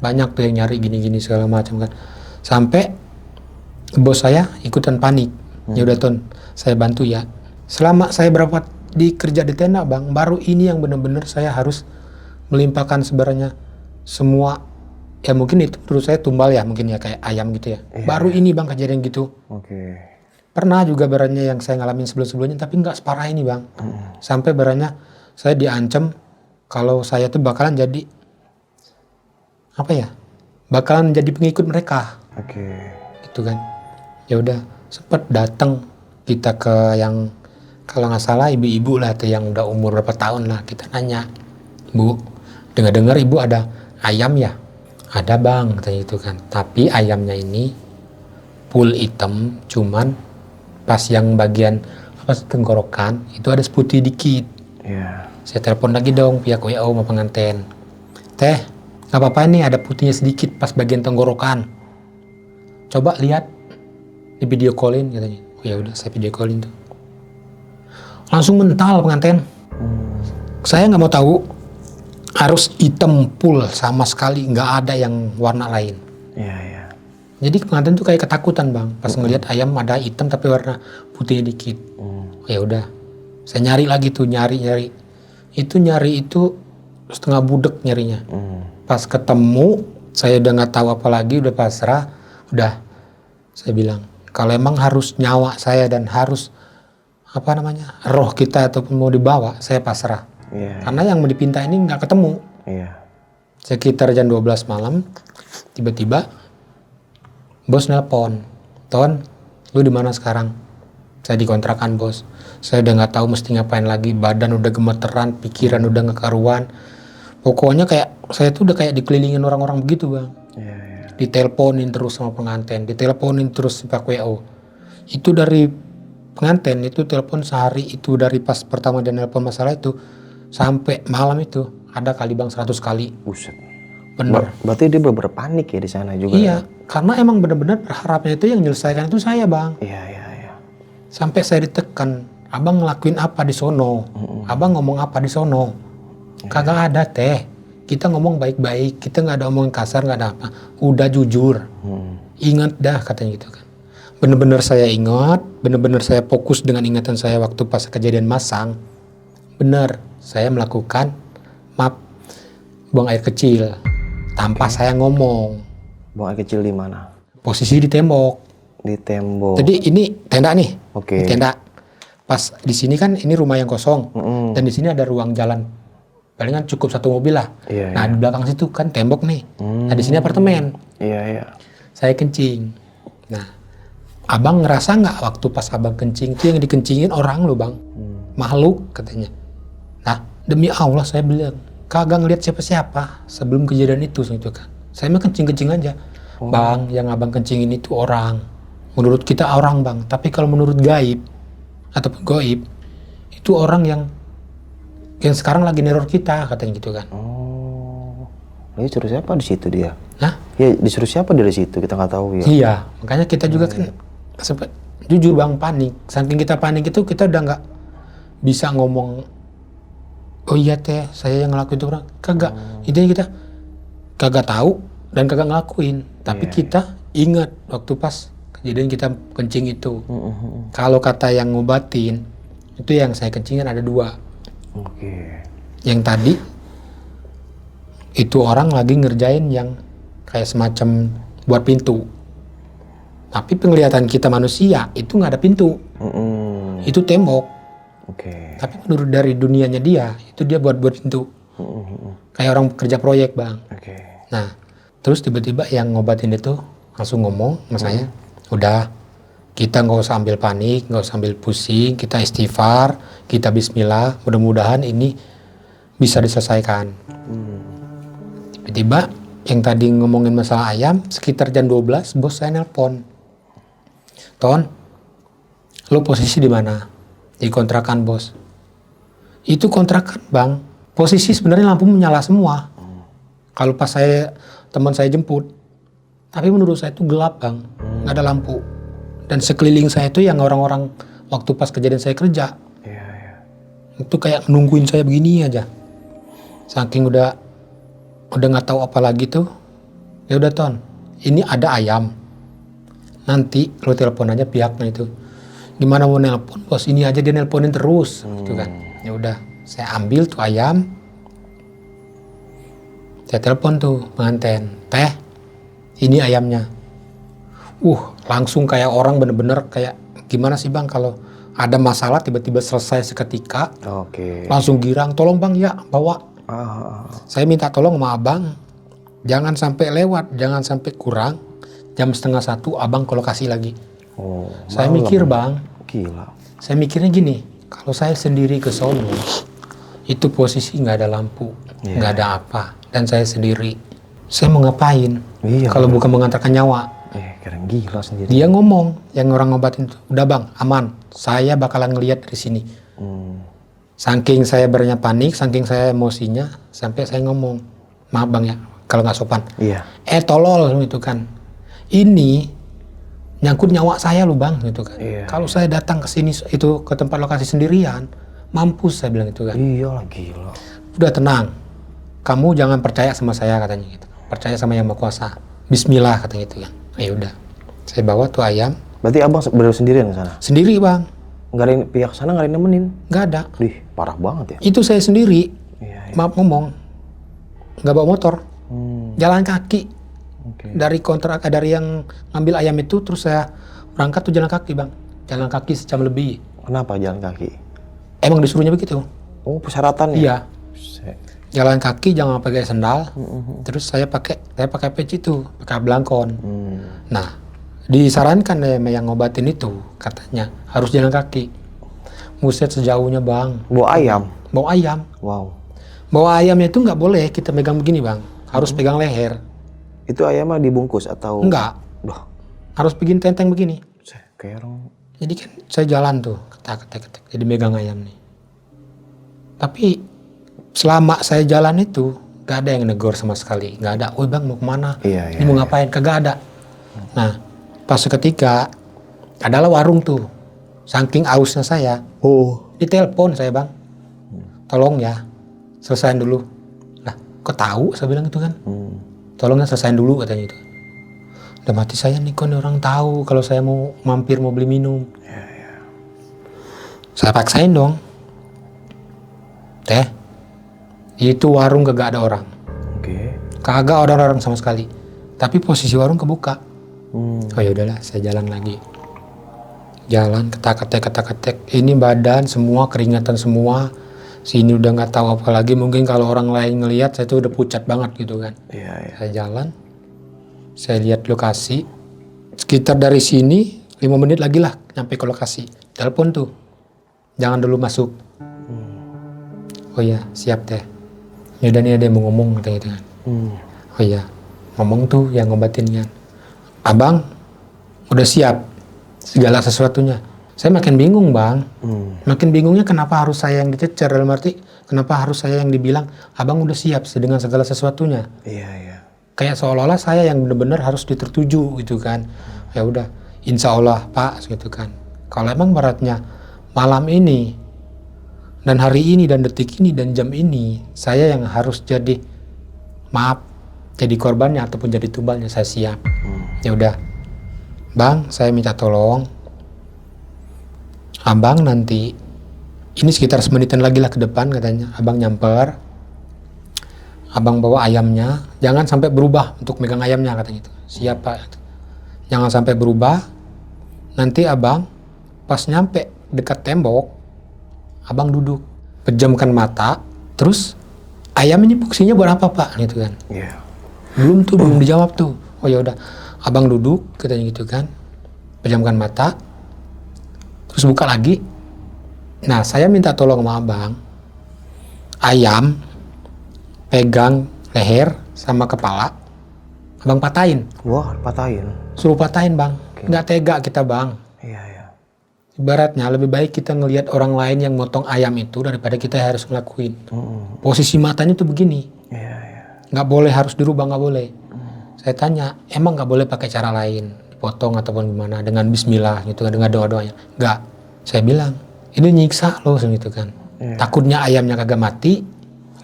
Banyak tuh yang nyari gini-gini segala macam kan. Sampai bos saya ikutan panik. Ya udah Ton, saya bantu ya. Selama saya berapa kerja di tenda bang, baru ini yang benar-benar saya harus melimpahkan sebenarnya semua. Ya mungkin itu menurut saya tumbal ya, mungkin ya kayak ayam gitu ya. Baru ini bang kejadian gitu. Pernah juga barangnya yang saya ngalamin sebelum-sebelumnya, tapi nggak separah ini bang. Sampai barangnya saya diancam kalau saya tuh bakalan jadi apa ya? Bakalan jadi pengikut mereka. Gitu kan. Ya udah, sempat datang kita ke yang kalau nggak salah ibu-ibu lah tuh yang udah umur berapa tahun lah, kita nanya, Bu, dengar-dengar ibu ada ayam ya? Ada bang, katanya itu kan. Tapi ayamnya ini full hitam, cuman pas yang bagian tenggorokan itu ada seputih dikit. Saya telepon lagi dong pihak WO sama pengantin. Teh, nggak apa-apa nih ada putihnya sedikit pas bagian tenggorokan. Coba lihat di video callin katanya. Oh ya udah, saya video callin tuh. Langsung mental pengantin. Saya nggak mau tahu, harus hitam full sama sekali, nggak ada yang warna lain. Jadi pengantin tuh kayak ketakutan bang, pas ngelihat ayam ada hitam tapi warna putihnya dikit. Ya udah, saya nyari lagi tuh, nyari. Itu nyari itu setengah budek nyarinya. Pas ketemu, saya udah nggak tahu apa lagi, udah pasrah. Udah, saya bilang kalau emang harus nyawa saya dan harus roh kita ataupun mau dibawa, saya pasrah. Karena yang mau dipinta ini nggak ketemu. Sekitar jam 12 malam, tiba-tiba bos nelpon, Ton, lu di mana sekarang? Saya di kontrakan bos. Saya udah nggak tahu mesti ngapain lagi. Badan udah gemeteran, pikiran udah nggak karuan. Pokoknya kayak saya tuh udah kayak dikelilingin orang-orang begitu bang. Diteleponin terus sama pengantin, diteleponin terus Pak WO. Itu dari pengantin itu telepon sehari itu dari pas pertama dia nelpon masalah itu sampai malam itu ada kali bang 100 kali. Bener. Berarti dia bener-bener panik ya di sana juga. Iya, karena emang benar-benar berharapnya itu yang menyelesaikan itu saya, Bang. Iya. Sampai saya ditekan, abang ngelakuin apa di sono? Abang ngomong apa di sono? Kagak ada teh. Kita ngomong baik-baik, kita nggak ada omong kasar, nggak ada apa. Udah jujur. Ingat dah katanya gitu kan. Bener-bener saya ingat, bener-bener saya fokus dengan ingatan saya waktu pas kejadian Masang. Bener, saya melakukan buang air kecil tanpa saya ngomong. Buang air kecil di mana? Posisi di tembok. Di tembok. Jadi ini tenda nih. Oke. Ini tenda. Pas di sini kan ini rumah yang kosong. Dan di sini ada ruang jalan. Palingan cukup satu mobil lah. Iya, Nah, di belakang situ kan tembok nih. Nah, di sini apartemen. Iya. Saya kencing. Nah, abang ngerasa nggak waktu pas abang kencing itu yang dikencingin orang loh, Bang. Makhluk katanya. Nah, demi Allah saya bilang, kagak ngeliat siapa-siapa sebelum kejadian itu gitu kan. Saya mah kencing-kencing aja. Bang, yang abang kencingin itu orang. Menurut kita orang, Bang. Tapi kalau menurut gaib ataupun goib, itu orang yang sekarang lagi neror kita katanya gitu kan. Oh. Dia suruh siapa di situ dia? Hah? Ya disuruh siapa dari situ kita nggak tahu ya. Iya, makanya kita juga kan sempat jujur Bang panik. Saking kita panik itu kita udah nggak bisa ngomong. Oh iya teh, saya yang ngelakuin itu orang. Kagak. Intinya kita kagak tahu dan kagak ngelakuin. Tapi kita ingat waktu pas kejadian kita kencing itu. Kalau kata yang ngobatin, itu yang saya kencingin ada 2. Oke. Yang tadi itu orang lagi ngerjain yang kayak semacam buat pintu. Tapi penglihatan kita manusia itu nggak ada pintu. Itu tembok. Oke. Tapi menurut dari dunianya dia, itu dia buat pintu. Kayak orang kerja proyek, Bang. Oke. Nah, terus tiba-tiba yang ngobatin itu langsung ngomong sama saya, udah kita nggak usah ambil panik, nggak usah ambil pusing, kita istighfar, kita bismillah, mudah-mudahan ini bisa diselesaikan. Tiba-tiba yang tadi ngomongin masalah ayam, sekitar jam 12 bos saya nelpon. Ton, lo posisi di mana? Di kontrakan bos. Itu kontrakan, Bang. Posisi sebenarnya lampu menyala semua. Kalau pas teman saya jemput, tapi menurut saya itu gelap, Bang, nggak ada lampu. Dan sekeliling saya itu yang orang-orang waktu pas kejadian saya kerja, itu kayak nungguin saya begini aja. Saking udah nggak tahu apa lagi tuh, ya udah Ton, ini ada ayam. Nanti lo telepon aja pihaknya itu. Gimana mau nelpon bos? Ini aja dia nelponin terus, gitu kan. Ya udah, saya ambil tuh ayam. Saya telepon tuh pengantin, teh, ini ayamnya. Langsung kayak orang bener-bener kayak gimana sih Bang kalau ada masalah tiba-tiba selesai seketika. Oke. Langsung girang, tolong Bang ya bawa. Saya minta tolong sama abang, jangan sampai lewat, jangan sampai kurang. Jam 12:30 abang ke lokasi lagi. Saya mikir Bang, gila. Saya mikirnya gini, kalau saya sendiri ke sono, itu posisi nggak ada lampu, nggak ada apa, dan saya sendiri. Saya mau ngapain? Kalau bukan mengantarkan nyawa. Keren gila sendiri. Dia ngomong, yang orang ngobatin itu, udah Bang, aman, saya bakalan ngelihat dari sini. Saking saya bernya panik, saking saya emosinya, sampai saya ngomong, maaf Bang ya, kalau nggak sopan. Tolol gitu kan. Ini nyangkut nyawa saya loh Bang gitu kan. Kalau saya datang ke sini itu ke tempat lokasi sendirian, mampus saya bilang gitu kan. Iyalah gila. Udah tenang, kamu jangan percaya sama saya katanya gitu. Percaya sama Yang Maha Kuasa. Bismillah katanya gitu kan. Ya udah, saya bawa tuh ayam. Berarti abang bener sendirian ke sana? Sendiri Bang. Nggak ada pihak sana, nggak ada yang nemenin? Nggak ada. Parah banget ya. Itu saya sendiri. Maaf ngomong, nggak bawa motor, jalan kaki. Dari kontrak, dari yang ngambil ayam itu, terus saya berangkat tuh jalan kaki Bang. Jalan kaki sejam lebih. Kenapa jalan kaki? Emang disuruhnya begitu. Oh persyaratannya? Iya. Jalan kaki jangan pakai sendal. Terus saya pakai peci itu, pakai belangkon. Nah, disarankan yang ngobatin itu katanya harus jalan kaki. Muset sejauhnya Bang. Bawa ayam? Bawa ayam. Wow. Bawa ayamnya itu nggak boleh kita pegang begini Bang. Harus pegang leher. Itu ayamnya dibungkus atau? Enggak. Harus bikin tenteng begini. Kerong. Jadi kan saya jalan tuh, ketak. Jadi megang ayam nih. Tapi selama saya jalan itu, Gak ada yang negor sama sekali. Gak ada, woi bang mau kemana? Iya, Ini mau ngapain? Kagak ada. Nah, pas seketika adalah warung tuh. Saking ausnya saya, ditelepon saya bang. Tolong ya, selesain dulu. Lah, kok tahu? Saya bilang itu kan. Tolong ya selesain dulu katanya itu. Udah mati saya nih, kok nih orang tahu kalau saya mau mampir mau beli minum. Saya paksain dong. Teh, itu warung kagak ada orang. Kagak ada orang sama sekali. Tapi posisi warung kebuka. Oh ya udahlah, saya jalan lagi. Jalan ketak-ketek. Ini badan semua keringatan semua. Sini udah nggak tahu apa lagi. Mungkin kalau orang lain ngelihat saya tuh udah pucat banget gitu kan. Saya jalan. Saya lihat lokasi. Sekitar dari sini 5 menit lagi lah nyampe ke lokasi. Telepon tuh. Jangan dulu masuk. Oh iya, siap teh. Yaudah nih ada yang mau ngomong katanya gitu kan. Oh iya, ngomong tuh yang ngobatin kan. Abang udah siap segala sesuatunya. Saya makin bingung bang. Makin bingungnya kenapa harus saya yang dicecer, dalam arti kenapa harus saya yang dibilang abang udah siap dengan segala sesuatunya. Kayak seolah-olah saya yang benar-benar harus ditertuju gitu kan. Ya udah, insya Allah pak gitu kan. Kalau emang beratnya malam ini dan hari ini dan detik ini dan jam ini saya yang harus jadi jadi korbannya ataupun jadi tumbalnya, saya siap. Ya udah bang, saya minta tolong abang nanti ini sekitar semenitan lagi lah ke depan katanya, abang nyamper, abang bawa ayamnya, jangan sampai berubah untuk megang ayamnya katanya gitu. Siap pak, jangan sampai berubah. Nanti abang pas nyampe dekat tembok, abang duduk, pejamkan mata, terus ayam ini fungsinya buat apa pak gitu kan. Belum dijawab tuh. Oh ya udah, abang duduk katanya gitu kan, pejamkan mata, terus buka lagi. Nah saya minta tolong sama abang, ayam pegang leher sama kepala, abang patahin. Wah, patahin. Suruh patahin bang, nggak tega kita bang. Ibaratnya lebih baik kita ngelihat orang lain yang motong ayam itu daripada kita harus ngelakuin. Posisi matanya tuh begini. Nggak boleh harus dirubah, nggak boleh. Saya tanya, emang nggak boleh pakai cara lain, dipotong ataupun gimana dengan Bismillah gitu kan, dengan doa-doanya? Nggak. Saya bilang, ini nyiksa loh gitu kan. Takutnya ayamnya kagak mati,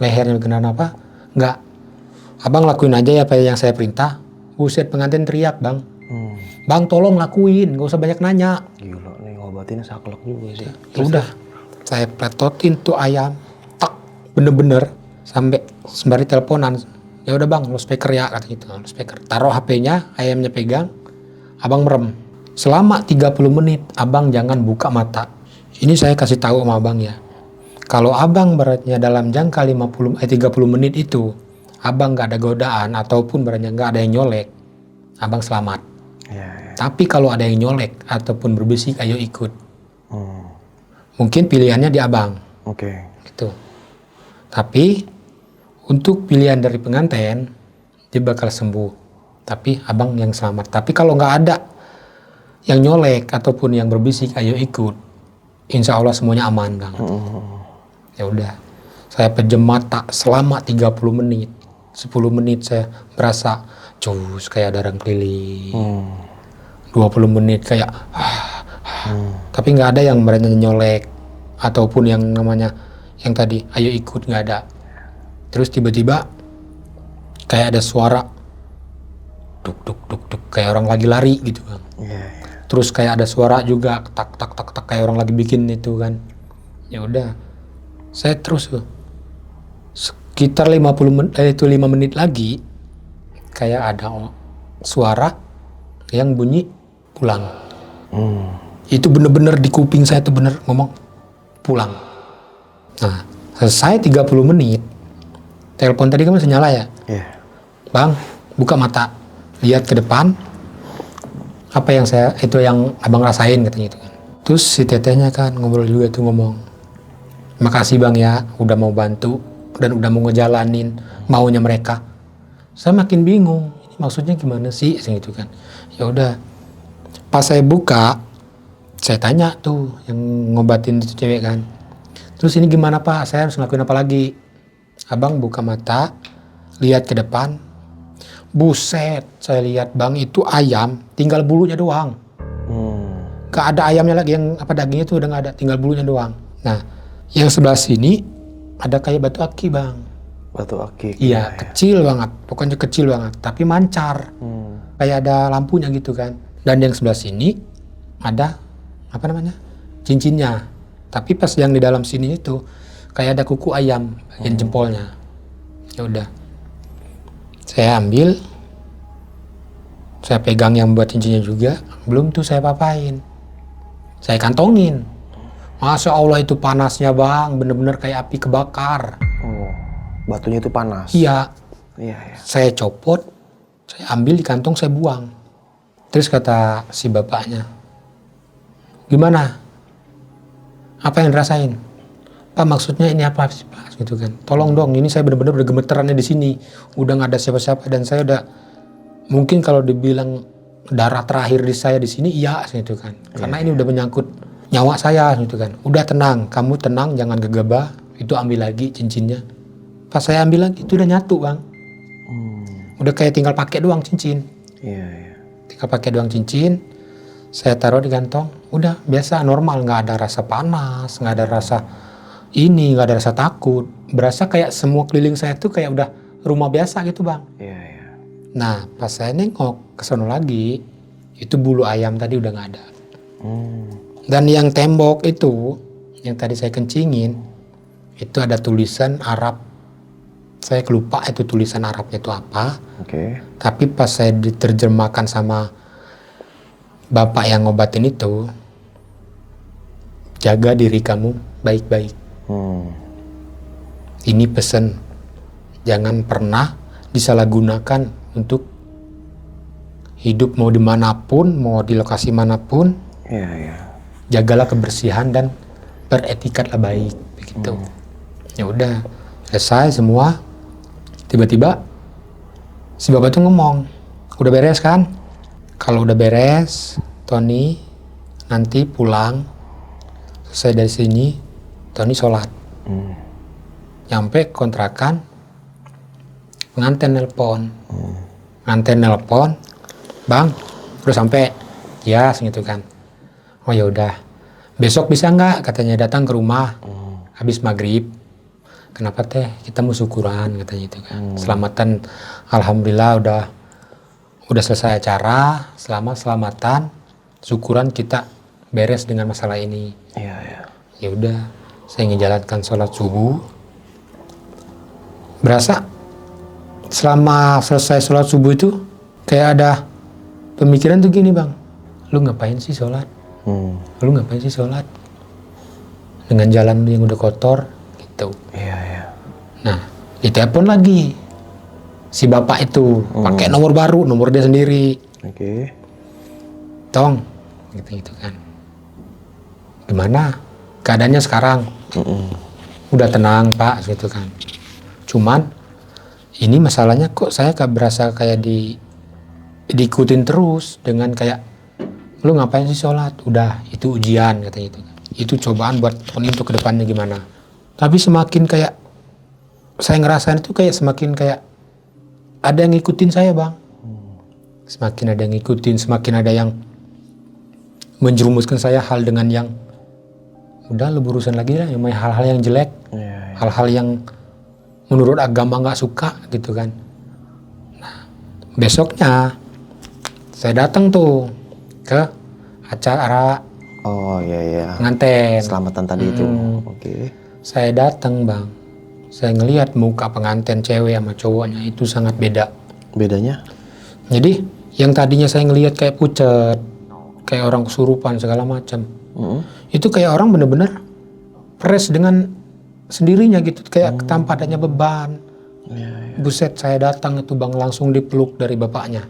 lehernya kena apa? Nggak. Abang lakuin aja ya apa yang saya perintah. Buset, pengantin teriak bang. Bang tolong lakuin, nggak usah banyak nanya. Gila nih, ngobatinnya saklek juga sih. Ya udah, saya pletotin tuh ayam, tak bener-bener sampai sembari teleponan. Ya udah bang, lo speaker ya kata gitu, lo speaker. Taruh HP-nya, ayamnya pegang, abang merem. Selama 30 menit, abang jangan buka mata. Ini saya kasih tahu sama abang ya. Kalau abang beratnya dalam jangka 30 menit itu, abang nggak ada godaan ataupun beratnya nggak ada yang nyolek, abang selamat. Tapi kalau ada yang nyolek ataupun berbisik, ayo ikut. Mungkin pilihannya di abang. Gitu. Tapi untuk pilihan dari pengantin, dia bakal sembuh. Tapi abang yang selamat. Tapi kalau nggak ada yang nyolek ataupun yang berbisik, ayo ikut. Insya Allah semuanya aman bang. Ya udah, saya pejam mata selama 30 menit. 10 menit saya berasa cus kayak darah keliling. 20 menit kayak tapi nggak ada yang berani nyolek ataupun yang namanya yang tadi ayo ikut, nggak ada. Terus tiba-tiba kayak ada suara duk duk duk duk kayak orang lagi lari gitu kan. Terus kayak ada suara juga tak tak tak tak kayak orang lagi bikin itu kan. Ya udah, saya terus sekitar 5 menit lagi kayak ada suara yang bunyi pulang. Itu bener-bener di kuping saya tuh bener ngomong pulang. Nah selesai 30 menit, telepon tadi kan masih nyala ya. Bang buka mata, lihat ke depan, apa yang yang abang rasain katanya gitu kan. Terus si tetehnya kan ngobrol juga tuh ngomong, makasih bang ya udah mau bantu dan udah mau ngejalanin maunya mereka. Saya makin bingung, ini maksudnya gimana sih gitu kan. Ya udah, pas saya buka, saya tanya tuh yang ngobatin itu cewek kan. Terus ini gimana pak, saya harus ngelakuin apa lagi? Abang buka mata, lihat ke depan. Buset, saya lihat bang, itu ayam tinggal bulunya doang. Gak ada ayamnya lagi, yang dagingnya tuh udah gak ada, tinggal bulunya doang. Nah, yang sebelah sini ada kayak batu aki bang. Batu akik. Iya, kecil banget, pokoknya kecil banget, tapi mancar. Kayak ada lampunya gitu kan. Dan yang sebelah sini ada cincinnya. Tapi pas yang di dalam sini itu kayak ada kuku ayam bagian jempolnya. Ya udah, saya ambil, saya pegang yang buat cincinnya juga. Belum tuh saya papain, saya kantongin. Masya Allah itu panasnya bang, bener-bener kayak api kebakar. Oh, batunya itu panas. Iya. Iya. Saya copot, saya ambil di kantong, saya buang. Terus kata si bapaknya, gimana? Apa yang dirasain? Pak, maksudnya ini apa sih Pak? Gitu kan. Tolong dong, ini saya benar-benar udah gemeterannya di sini. Udah nggak ada siapa-siapa dan saya udah, mungkin kalau dibilang darah terakhir di saya di sini, iya gitu kan. Karena ini udah menyangkut nyawa saya gitu kan. Udah tenang, kamu tenang, jangan gegabah. Itu ambil lagi cincinnya. Pas saya ambil lagi, itu udah nyatu bang. Udah kayak tinggal pakai doang cincin. Iya. Tinggal pakai doang cincin. Saya taruh di kantong, udah biasa normal, nggak ada rasa panas, nggak ada rasa ini, nggak ada rasa takut. Berasa kayak semua keliling saya tuh kayak udah rumah biasa gitu bang. Iya. Nah pas saya nengok ke sono lagi, itu bulu ayam tadi udah nggak ada. Dan yang tembok itu, yang tadi saya kencingin, itu ada tulisan Arab. Saya lupa itu tulisan Arabnya itu apa. Oke. Tapi pas saya diterjemahkan sama bapak yang ngobatin itu, jaga diri kamu baik-baik. Ini pesan, jangan pernah disalahgunakan untuk hidup, mau dimanapun, mau di lokasi manapun. Iya. Jagalah kebersihan dan beretikatlah baik, begitu. Ya udah, selesai semua. Tiba-tiba si bapak tuh ngomong, udah beres kan? Kalau udah beres, Tony nanti pulang, selesai dari sini, Tony sholat. Nyampe kontrakan, pengantin nelpon. Pengantin nelpon, bang, udah sampai? Ya, segitu kan. Oh ya udah, besok bisa nggak? Katanya datang ke rumah, habis maghrib. Kenapa teh? Kita mau syukuran katanya itu kan. Selamatan, alhamdulillah udah selesai acara, selamatan, syukuran kita beres dengan masalah ini. Iya. Ya udah, saya ngejalankan sholat subuh. Berasa selama selesai sholat subuh itu kayak ada pemikiran tuh gini bang, lu ngapain sih sholat? Lu ngapain sih sholat? Dengan jalan yang udah kotor gitu. Iya. Nah, ditelepon lagi si bapak itu, pakai nomor baru, nomor dia sendiri. Oke. Tong, gitu kan. Gimana keadaannya sekarang? Udah tenang pak, gitu kan. Cuman ini masalahnya kok saya gak berasa kayak diikutin terus dengan kayak, lu ngapain sih sholat? Udah, itu ujian katanya itu. Itu cobaan buat Tony untuk kedepannya gimana. Tapi semakin kayak saya ngerasain itu kayak semakin kayak ada yang ngikutin saya bang. Semakin ada yang ngikutin, semakin ada yang menjerumuskan saya hal dengan yang udah lu berurusan lagi lah, yang hal-hal yang jelek, hal-hal yang menurut agama nggak suka gitu kan. Nah besoknya saya datang tuh ke acara pengantin. Selamatan tadi itu. Oke. Saya datang bang, saya ngelihat muka pengantin cewek sama cowoknya itu sangat beda. Bedanya? Jadi yang tadinya saya ngelihat kayak pucet, kayak orang kesurupan segala macam, itu kayak orang bener-bener fresh dengan sendirinya gitu, kayak tanpa adanya beban. Buset, saya datang itu bang langsung dipeluk dari bapaknya.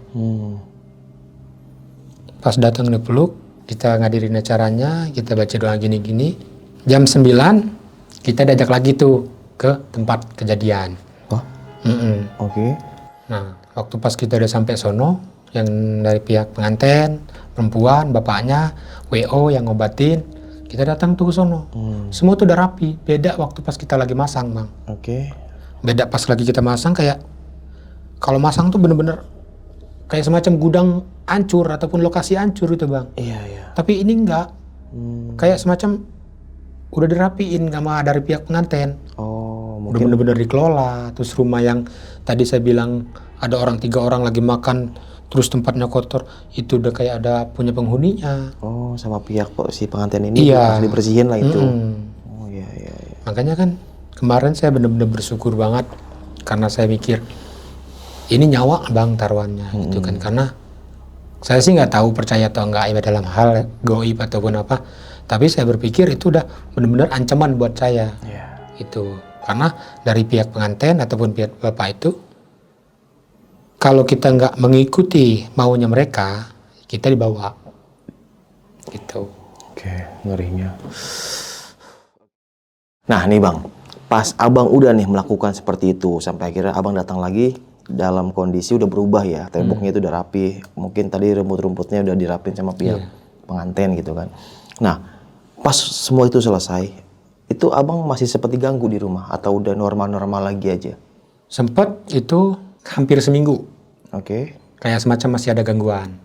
Pas datang dipeluk, kita ngadirin acaranya, kita baca doa gini-gini. Jam 9 kita diajak lagi tuh ke tempat kejadian. Oke. Nah, waktu pas kita udah sampai sono, yang dari pihak pengantin, perempuan, bapaknya, WO yang ngobatin, kita datang tuh ke sono. Semua tuh udah rapi. Beda waktu pas kita lagi masang, bang. Oke. Beda pas lagi kita masang kayak kalau masang tuh bener-bener kayak semacam gudang hancur ataupun lokasi hancur itu bang. Iya. Tapi ini enggak, kayak semacam udah dirapiin sama dari pihak pengantin. Oh, Udah mungkin. bener-bener dikelola. Terus rumah yang tadi saya bilang ada 3 orang lagi makan, terus tempatnya kotor, itu udah kayak ada punya penghuninya. Oh, sama pihak si pengantin ini Iya. harus dibersihin lah itu. Mm-mm. Oh iya. Makanya kan kemarin saya bener-bener bersyukur banget karena saya mikir ini nyawa bang taruhannya gitu kan, karena saya sih nggak tahu percaya atau enggak ya dalam hal goib ataupun apa, tapi saya berpikir itu udah benar-benar ancaman buat saya. Itu karena dari pihak pengantin ataupun pihak bapak itu, kalau kita nggak mengikuti maunya mereka, kita dibawa gitu. Oke, ngerinya. Nah nih bang, pas abang udah nih melakukan seperti itu sampai akhirnya abang datang lagi dalam kondisi udah berubah ya, temboknya itu udah rapi, mungkin tadi rumput-rumputnya udah dirapin sama pihak pengantin gitu kan. Nah pas semua itu selesai, itu abang masih seperti ganggu di rumah atau udah normal-normal lagi aja? Sempat itu hampir seminggu Oke. kayak semacam masih ada gangguan.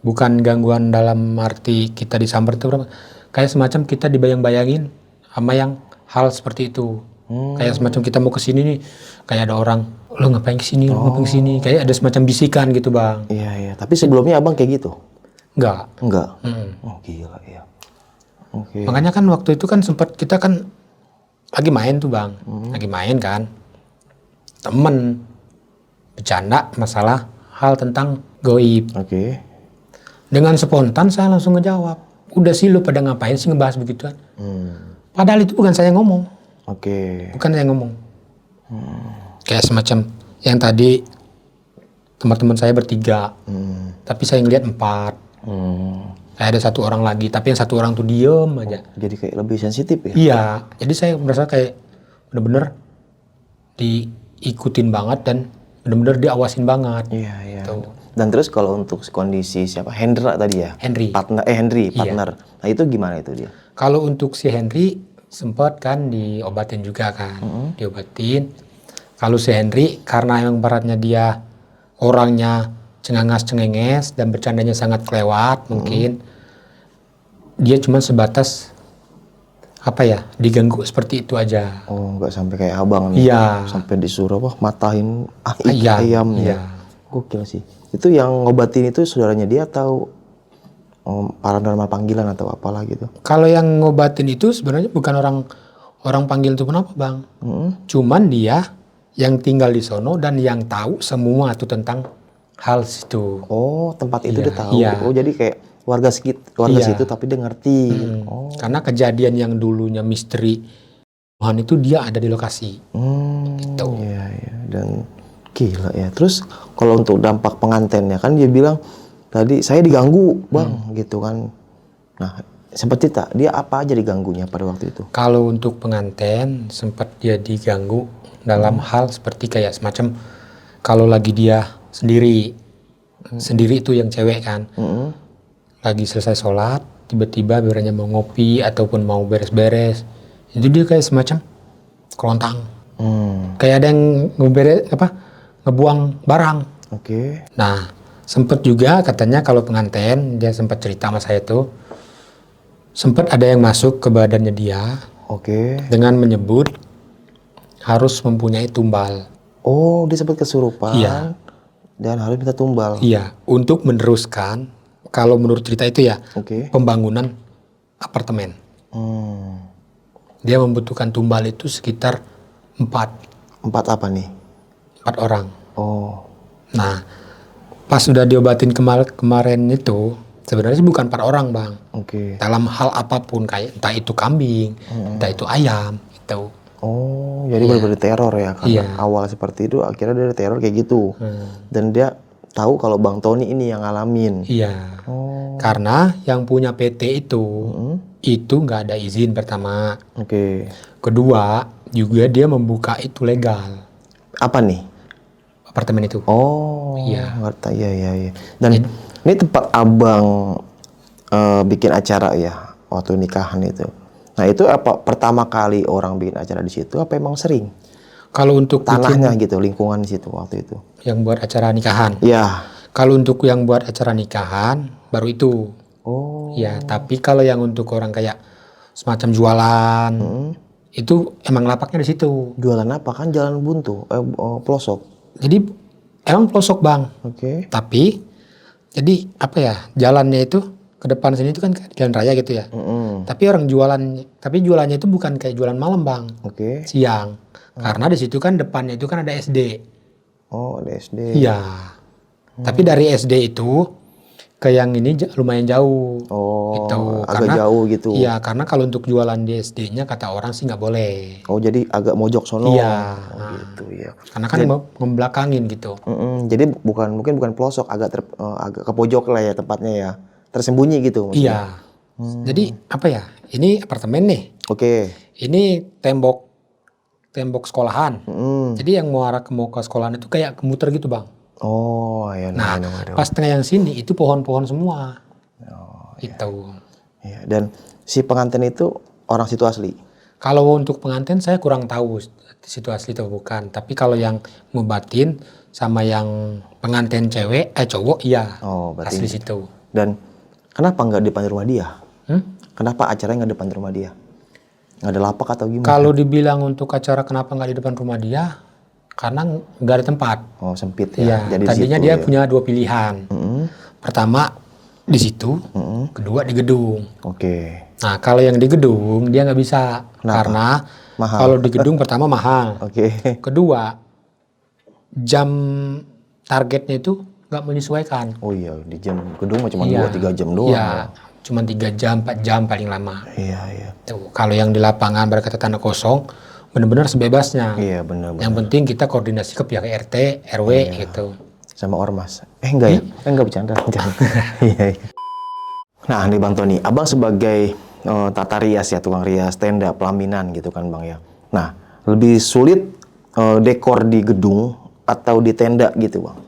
Bukan gangguan dalam arti kita disamber tuh, kayak semacam kita dibayang-bayangin sama yang hal seperti itu. Kayak semacam kita mau kesini nih, kayak ada orang, lo ngapain kesini, lo ngapain kesini, kayak ada semacam bisikan gitu bang. Iya. Tapi sebelumnya abang kayak gitu? Enggak. Oh gila ya. Oke. Makanya kan waktu itu kan sempat kita kan lagi main tuh bang, lagi main kan, temen bercanda masalah hal tentang goib. Oke. Dengan spontan saya langsung ngejawab, udah sih lu pada ngapain sih ngebahas begituan. Padahal itu bukan saya ngomong. Oke. Bukan saya ngomong. Kayak semacam yang tadi teman-teman saya bertiga, tapi saya ngeliat 4. Kayak ada 1 orang lagi, tapi yang 1 orang tuh diem aja. Jadi kayak lebih sensitif ya? Iya, jadi saya merasa kayak bener-bener diikutin banget dan bener-bener diawasin banget. Iya. Tuh. Dan terus kalau untuk kondisi siapa? Hendra tadi ya? Henry. Henry, Iya. partner. Nah itu gimana itu dia? Kalau untuk si Henry sempat kan diobatin juga kan, diobatin. Kalau si Henry karena yang beratnya dia orangnya cengangas-cengenges dan bercandanya sangat kelewat mungkin, dia cuma sebatas apa ya, diganggu seperti itu aja. Oh nggak sampai kayak abang nih? Iya. Sampai disuruh apa? Matahin Ayam. ayam Iya. ya? Gokil sih. Itu yang ngobatin itu saudaranya dia atau paranormal panggilan atau apalah gitu? Kalau yang ngobatin itu sebenarnya bukan orang panggil itu kenapa bang, cuman dia yang tinggal di sono dan yang tahu semua tuh tentang hal situ. Oh tempat itu Iya, dia tahu. iya. Oh jadi kayak warga Iya. situ tapi dia ngerti. Oh. Karena kejadian yang dulunya misteri Tuhan itu dia ada di lokasi. Gitu. Iya. Dan gila ya. Terus kalau untuk dampak pengantinnya kan dia bilang tadi saya diganggu bang gitu kan. Nah sempat cerita dia apa aja diganggunya pada waktu itu? Kalau untuk pengantin sempat dia diganggu dalam hal seperti kayak semacam kalau lagi dia sendiri itu yang cewek kan, lagi selesai sholat tiba-tiba biasanya mau ngopi ataupun mau beres-beres itu dia kayak semacam kelontang, kayak ada yang ngebuang barang. Oke. Nah sempat juga katanya kalau pengantin dia sempat cerita sama saya tuh sempat ada yang masuk ke badannya dia Oke. dengan menyebut harus mempunyai tumbal. Oh dia sempat kesurupan. Iya. Dan harus minta tumbal. Iya, untuk meneruskan kalau menurut cerita itu ya Oke. pembangunan apartemen. Dia membutuhkan tumbal itu sekitar 4 apa nih? 4 orang. Oh. Nah, pas sudah diobatin kemarin itu sebenarnya bukan 4 orang bang. Oke. Dalam hal apapun kayak entah itu kambing, entah itu ayam, itu. Oh, jadi benar-benar teror ya karena awal seperti itu akhirnya dia teror kayak gitu. Dan dia tahu kalau Bang Tony ini yang ngalamin. Iya. Oh. Karena yang punya PT itu nggak ada izin pertama. Oke. Kedua, juga dia membuka itu legal. Apa nih? Apartemen itu. Oh, Iya. ngerti. Iya. Dan ini tempat abang bikin acara ya waktu nikahan itu. Nah itu apa pertama kali orang bikin acara di situ? Apa emang sering? Kalau untuk tanahnya gitu, lingkungan di situ waktu itu. yang buat acara nikahan. Ya. Kalau untuk yang buat acara nikahan baru itu. Oh. Ya, tapi kalau yang untuk orang kayak semacam jualan itu emang lapaknya di situ. Jualan apa kan jalan buntu, pelosok. Jadi emang pelosok Bang. Oke. Tapi jadi apa ya? Jalannya itu ke depan sini itu kan kayak jalan raya gitu ya. Tapi jualannya itu bukan kayak jualan malam Bang. Oke. Siang. Karena di situ kan depannya itu kan ada SD. Oh, ada SD. Iya. Tapi dari SD itu ke yang ini lumayan jauh. Oh, Itu agak jauh gitu. Iya, karena kalau untuk jualan di SD-nya kata orang sih nggak boleh. Oh, jadi agak mojok sono. Iya. Oh, gitu ya. Karena kan membelakangin gitu. Jadi mungkin bukan pelosok, agak agak ke pojok lah ya tempatnya ya. Tersembunyi gitu maksudnya. Iya. Jadi apa ya? Ini apartemen nih. Oke. Ini tembok sekolahan. Jadi yang mau ke sekolahan itu kayak kemuter gitu Bang. Oh, ya. Nah, pas tengah yang sini itu pohon-pohon semua. Itu. Iya. Dan si pengantin itu orang situ asli. Kalau untuk pengantin saya kurang tahu situ asli atau bukan. Tapi kalau yang ngubatin sama yang pengantin cowok iya. Oh, berarti asli situ. Dan kenapa nggak di depan rumah dia? Hmm? Kenapa acaranya nggak depan rumah dia? Nggak ada lapak atau gimana? Kalau dibilang untuk acara kenapa nggak di depan rumah dia? Karena nggak ada tempat. Oh, sempit Iya. ya. Jadi Tadinya situ dia ya. punya 2 pilihan. Pertama di situ, kedua di gedung. Oke. Nah kalau yang di gedung dia nggak bisa. Kenapa? Karena Mahal. kalau di gedung pertama mahal. Oke. Kedua jam targetnya itu nggak menyesuaikan. Oh iya, di jam gedung mah cuma Iya. 2-3 jam doang. Iya, cuma 3 jam, 4 jam paling lama. Iya, iya. Tuh, kalau yang di lapangan berkata tanah kosong, benar-benar sebebasnya. Iya, benar-benar. Yang penting kita koordinasi ke pihak RT, RW gitu. Sama ormas. Enggak ya? Enggak bercanda. Iya, iya. Nah, nih Bang Tony, Abang sebagai tata rias ya, tukang rias, tenda, pelaminan gitu kan Bang ya. Nah, lebih sulit dekor di gedung atau di tenda gitu Bang?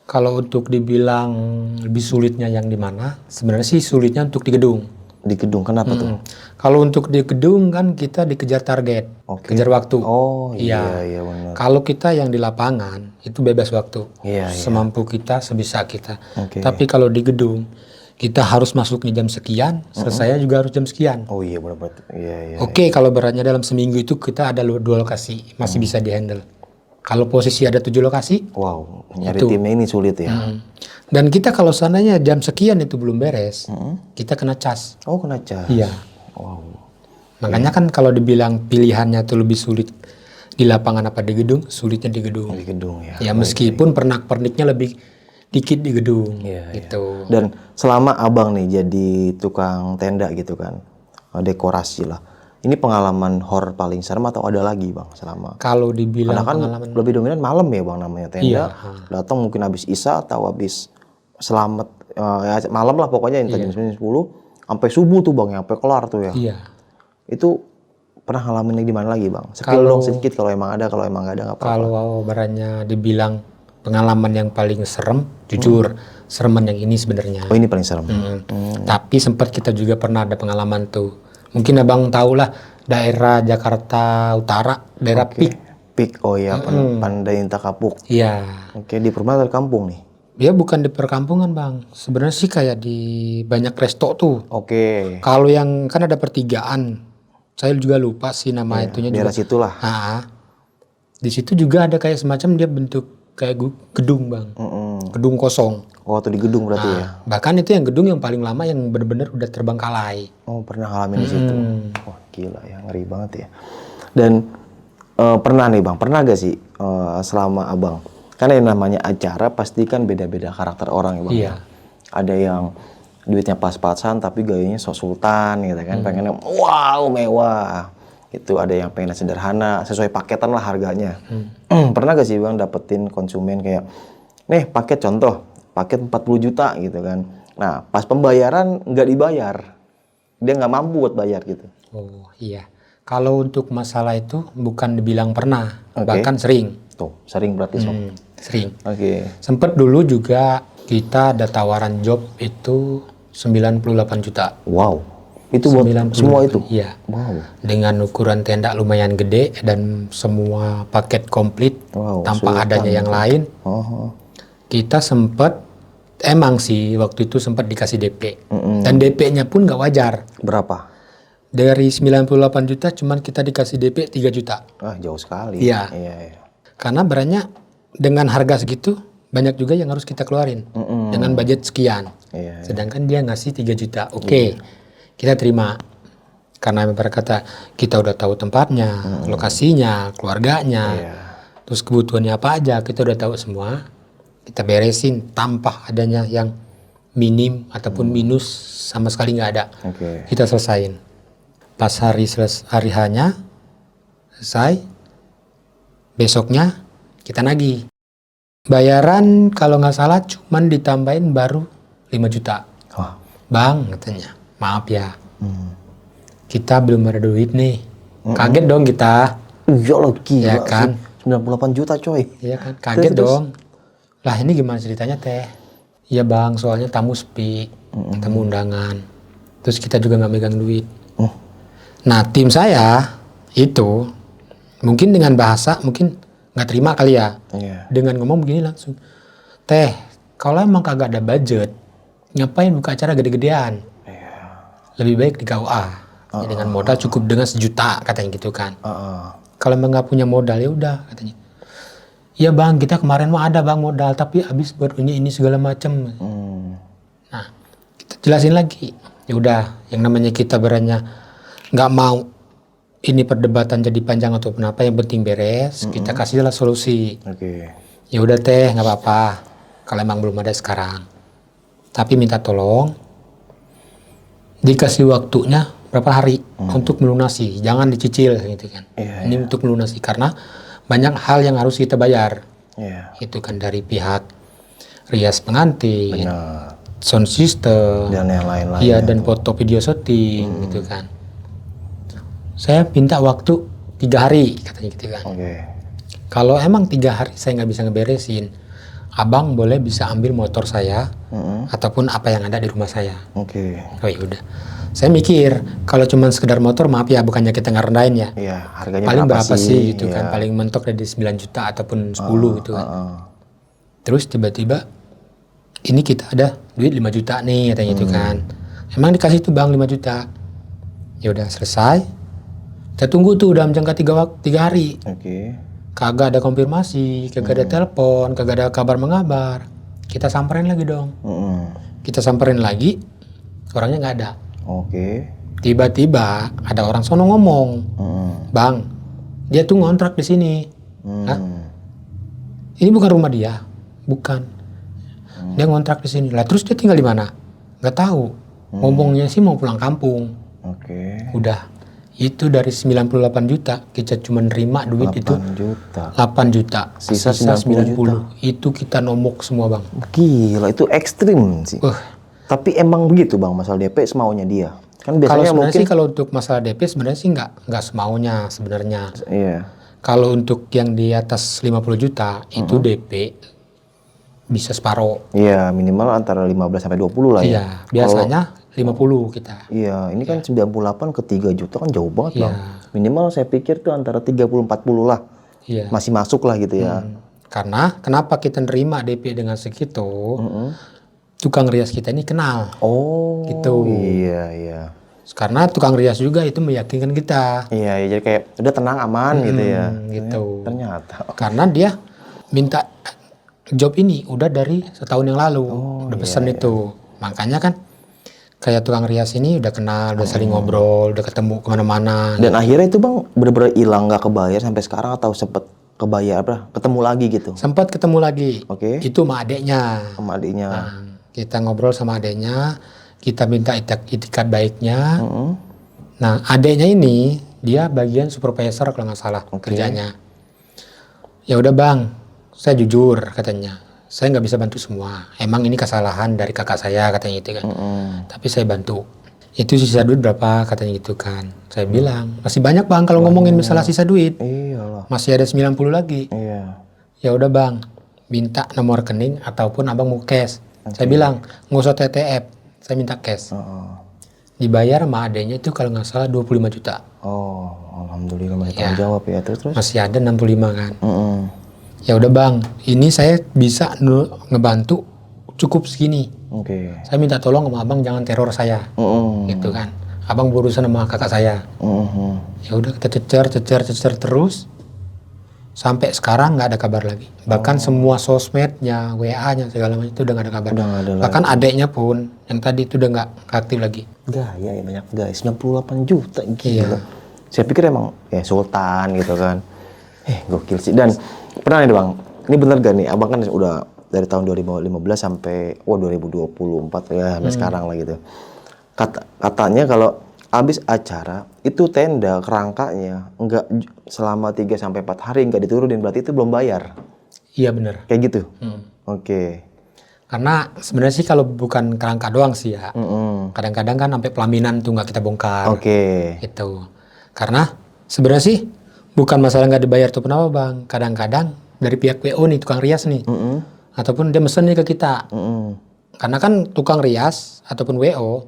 Kalau untuk dibilang lebih sulitnya yang di mana? Sebenarnya sih sulitnya untuk di gedung. Di gedung, kenapa tuh? Kalau untuk di gedung kan kita dikejar target, Oke. kejar waktu. Oh iya, iya benar. Kalau kita yang di lapangan itu bebas waktu, Iya, iya. semampu kita, sebisa kita. Oke. Tapi kalau di gedung kita harus masuknya jam sekian, selesainya juga harus jam sekian. Oh iya benar-benar. Iya, iya. Oke, kalau beratnya dalam seminggu itu kita ada 2 lokasi, masih bisa dihandle. Kalau posisi ada 7 lokasi, Wow, nyari timnya ini sulit ya. dan kita kalau seandainya jam sekian itu belum beres, kita kena cas. Oh, kena cas. Iya. Wow. Makanya kan kalau dibilang pilihannya tuh lebih sulit di lapangan apa di gedung, sulitnya di gedung. Di gedung ya. Ya meskipun pernak-perniknya lebih dikit di gedung, Iya, gitu. Dan selama Abang nih jadi tukang tenda gitu kan, dekorasi lah. Ini pengalaman horor paling serem atau ada lagi Bang selama? Kalau dibilang Karena kan pengalaman, lebih dominan malam ya Bang namanya tenda. Iya. Datang mungkin habis Isya atau habis selamat ya malam lah pokoknya entah jam 9, 10 sampai subuh tuh Bang, sampai kelar tuh ya. iya. Itu pernah ngalamin di mana lagi Bang? Skill dong sedikit kalau emang ada, kalau emang nggak ada nggak apa-apa. Kalau barannya dibilang pengalaman yang paling serem, jujur, sereman yang ini sebenarnya. Oh ini paling serem. Tapi sempat kita juga pernah ada pengalaman tuh. Mungkin abang tahu lah daerah Jakarta Utara, daerah Pik. Pik, oh ya Pandai Inta Kapuk. Iya. Oke, di perumahan atau kampung nih? Dia bukan di perkampungan bang. Sebenarnya sih kayak di banyak resto tuh. Oke. Kalau yang kan ada pertigaan, saya juga lupa sih nama itunya Daerah juga. situlah. Di situ juga ada kayak semacam dia bentuk kayak gedung bang, gedung kosong. Oh, atau di gedung berarti ya? Bahkan itu yang gedung yang paling lama yang benar-benar udah terbengkalai. Oh, pernah ngalamin di situ. Wah, gila ya, ngeri banget ya. Dan pernah nih Bang, pernah gak sih selama Abang? Karena yang namanya acara pasti kan beda-beda karakter orang ya Bang. Iya. Ada yang duitnya pas-pasan tapi gayanya sok sultan gitu kan, pengennya wow mewah. Itu ada yang pengen sederhana, sesuai paketan lah harganya. Pernah gak sih Bang dapetin konsumen kayak, nih paket contoh, paket 40 juta gitu kan. Nah pas pembayaran nggak dibayar, dia nggak mampu buat bayar gitu. Oh iya. Kalau untuk masalah itu bukan dibilang pernah, Oke. bahkan sering. Tuh, sering berarti Sob. Sering. Oke. Sempet dulu juga kita ada tawaran job itu 98 juta. Wow. Itu buat 98. semua itu? Iya. Wow. Dengan ukuran tenda lumayan gede dan semua paket komplit Wow, tanpa sultan adanya yang itu. lain. Oh. Kita sempat emang sih waktu itu sempat dikasih DP. Dan DP-nya pun nggak wajar. Berapa? Dari 98 juta cuman kita dikasih DP 3 juta. Ah, jauh sekali. Iya. Iya. Karena barangnya dengan harga segitu banyak juga yang harus kita keluarin dengan budget sekian. Iya. Sedangkan dia ngasih 3 juta. Oke. Kita terima. Karena berkata kita udah tahu tempatnya, lokasinya, keluarganya. Iya. Terus kebutuhannya apa aja kita udah tahu semua. Kita beresin tanpa adanya yang minim ataupun minus sama sekali nggak ada. Oke. Kita selesain. Pas hari hanya selesai, besoknya kita nagih. Bayaran kalau nggak salah cuman ditambahin baru 5 juta. Wah. Bang katanya, maaf ya, kita belum ada duit nih. Kaget dong kita, Iya lah, gila ya kan? sih. 98 juta coy. Iya kan, kaget Terus? dong. Lah ini gimana ceritanya teh? Iya bang, soalnya tamu sepi, tamu undangan. Terus kita juga nggak megang duit. Nah tim saya itu mungkin dengan bahasa mungkin nggak terima kali ya. Iya. Dengan ngomong begini langsung, teh kalau emang kagak ada budget, ngapain buka acara gede-gedean? Iya. Lebih baik di KUA. Ya, dengan modal cukup dengan 1 juta katanya gitu kan. Kalau emang nggak punya modal ya udah katanya. Iya bang, kita kemarin mah ada bang modal, tapi habis buat ini segala macam. Nah, kita jelasin lagi. Ya udah, yang namanya kita beranya nggak mau ini perdebatan jadi panjang atau apa, yang penting beres. Kita kasihlah solusi. Oke. Ya udah teh, nggak apa-apa. Kalau emang belum ada sekarang, tapi minta tolong dikasih waktunya berapa hari untuk melunasi, jangan dicicil gitu kan. Iya, Ini untuk melunasi karena banyak hal yang harus kita bayar. Iya. Itu kan dari pihak rias pengantin, Benar. sound system, Dan yang lain-lain. iya dan foto video syuting gitu kan. Saya minta waktu 3 hari katanya gitu kan. Oke. Kalau emang 3 hari saya nggak bisa ngeberesin, abang boleh bisa ambil motor saya ataupun apa yang ada di rumah saya. Oke. Oh ya udah. Saya mikir kalau cuma sekedar motor, maaf ya, bukannya kita ngerendahin ya. Iya, harganya Paling berapa sih gitu Iya. kan? Paling mentok dari 9 juta ataupun 10 gitu kan. Terus tiba-tiba ini kita ada duit 5 juta nih katanya gitu kan. Emang dikasih tuh bang 5 juta. Ya udah selesai. Kita tunggu tuh dalam jangka 3 hari. Oke. Kagak ada konfirmasi, kagak ada telepon, kagak ada kabar mengabar. Kita samperin lagi dong. Kita samperin lagi, orangnya nggak ada. Oke. Tiba-tiba ada orang sono ngomong, bang, dia tuh ngontrak di sini. Hah? Ini bukan rumah dia, bukan. Dia ngontrak di sini. Lah terus dia tinggal di mana? Nggak tahu. Ngomongnya sih mau pulang kampung. Oke. Udah. Itu dari 98 juta kita cuma nerima duit 8 itu juta. 8 juta. Sisa 90 juta. Itu kita nomok semua bang. Gila, itu ekstrim sih. Tapi emang begitu bang, masalah DP semaunya dia. Kan Kalau biasanya sebenarnya mungkin. sih kalau untuk masalah DP sebenarnya sih nggak semaunya sebenarnya. Iya. Kalau untuk yang di atas 50 juta itu DP bisa separuh. Iya, minimal antara 15 sampai 20 lah ya. Iya, biasanya 50 kita. Iya, ini kan 98 ke 3 juta kan jauh banget Iya. bang. Minimal saya pikir tuh antara 30-40 lah. Iya. Masih masuk lah gitu ya. Karena kenapa kita nerima DP dengan segitu? Tukang rias kita ini kenal. Oh, Gitu. Iya, iya. Karena tukang rias juga itu meyakinkan kita. Iya, iya, jadi kayak udah tenang aman gitu ya. Gitu. Ternyata. Karena dia minta job ini udah dari setahun yang lalu. Udah pesan itu. Makanya kan kayak tukang rias ini udah kenal, udah saling ngobrol, udah ketemu kemana-mana. Dan akhirnya itu bang bener-bener hilang nggak kebayar sampai sekarang atau sempet kebayar apa? Ketemu lagi gitu Sempat ketemu lagi. Oke. Itu sama adeknya. sama adiknya. Kita ngobrol sama adeknya, kita minta itikat baiknya. Nah, adeknya ini dia bagian supervisor kalau nggak salah kerjanya. Ya udah bang, saya jujur katanya, saya nggak bisa bantu semua. Emang ini kesalahan dari kakak saya katanya gitu kan. Tapi saya bantu. Itu sisa duit berapa katanya gitu kan. Saya bilang masih banyak bang kalau ngomongin masalah sisa duit. Iyalah. Masih ada 90 lagi. Iya. Ya udah bang, minta nomor rekening ataupun abang mau cash. Saya bilang nggak usah TTF, saya minta cash. Dibayar sama adanya itu kalau nggak salah 25 juta. Oh, alhamdulillah masih tanggung jawab ya. Terus. Masih ada 65 kan. Mm-mm. Ya udah bang, ini saya bisa ngebantu cukup segini. Oke. Saya minta tolong sama abang jangan teror saya, gitu kan. Abang berurusan sama kakak saya. Ya udah kita cecer terus. Sampai sekarang nggak ada kabar lagi. Bahkan semua sosmednya, WA-nya segala macam itu udah nggak ada kabar. Udah nggak ada Bahkan adeknya pun yang tadi itu udah nggak aktif lagi. Gaya ya banyak guys, 98 juta gila. Iya. Saya pikir emang ya sultan gitu kan. Gokil sih. Dan pernah nih bang, ini bener gak nih, abang kan udah dari tahun 2015 sampai 2024 ya sampai sekarang lah gitu. Katanya kalau habis acara itu tenda kerangkanya enggak selama 3 sampai 4 hari enggak diturunin, berarti itu belum bayar. Iya bener. Kayak gitu. Oke. Karena sebenarnya sih kalau bukan kerangka doang sih ya. Kadang-kadang kan sampai pelaminan tuh nggak kita bongkar. Oke. Gitu. Karena sebenarnya sih bukan masalah nggak dibayar tuh kenapa bang. Kadang-kadang dari pihak WO nih tukang rias nih, ataupun dia mesen nih ke kita. Karena kan tukang rias ataupun WO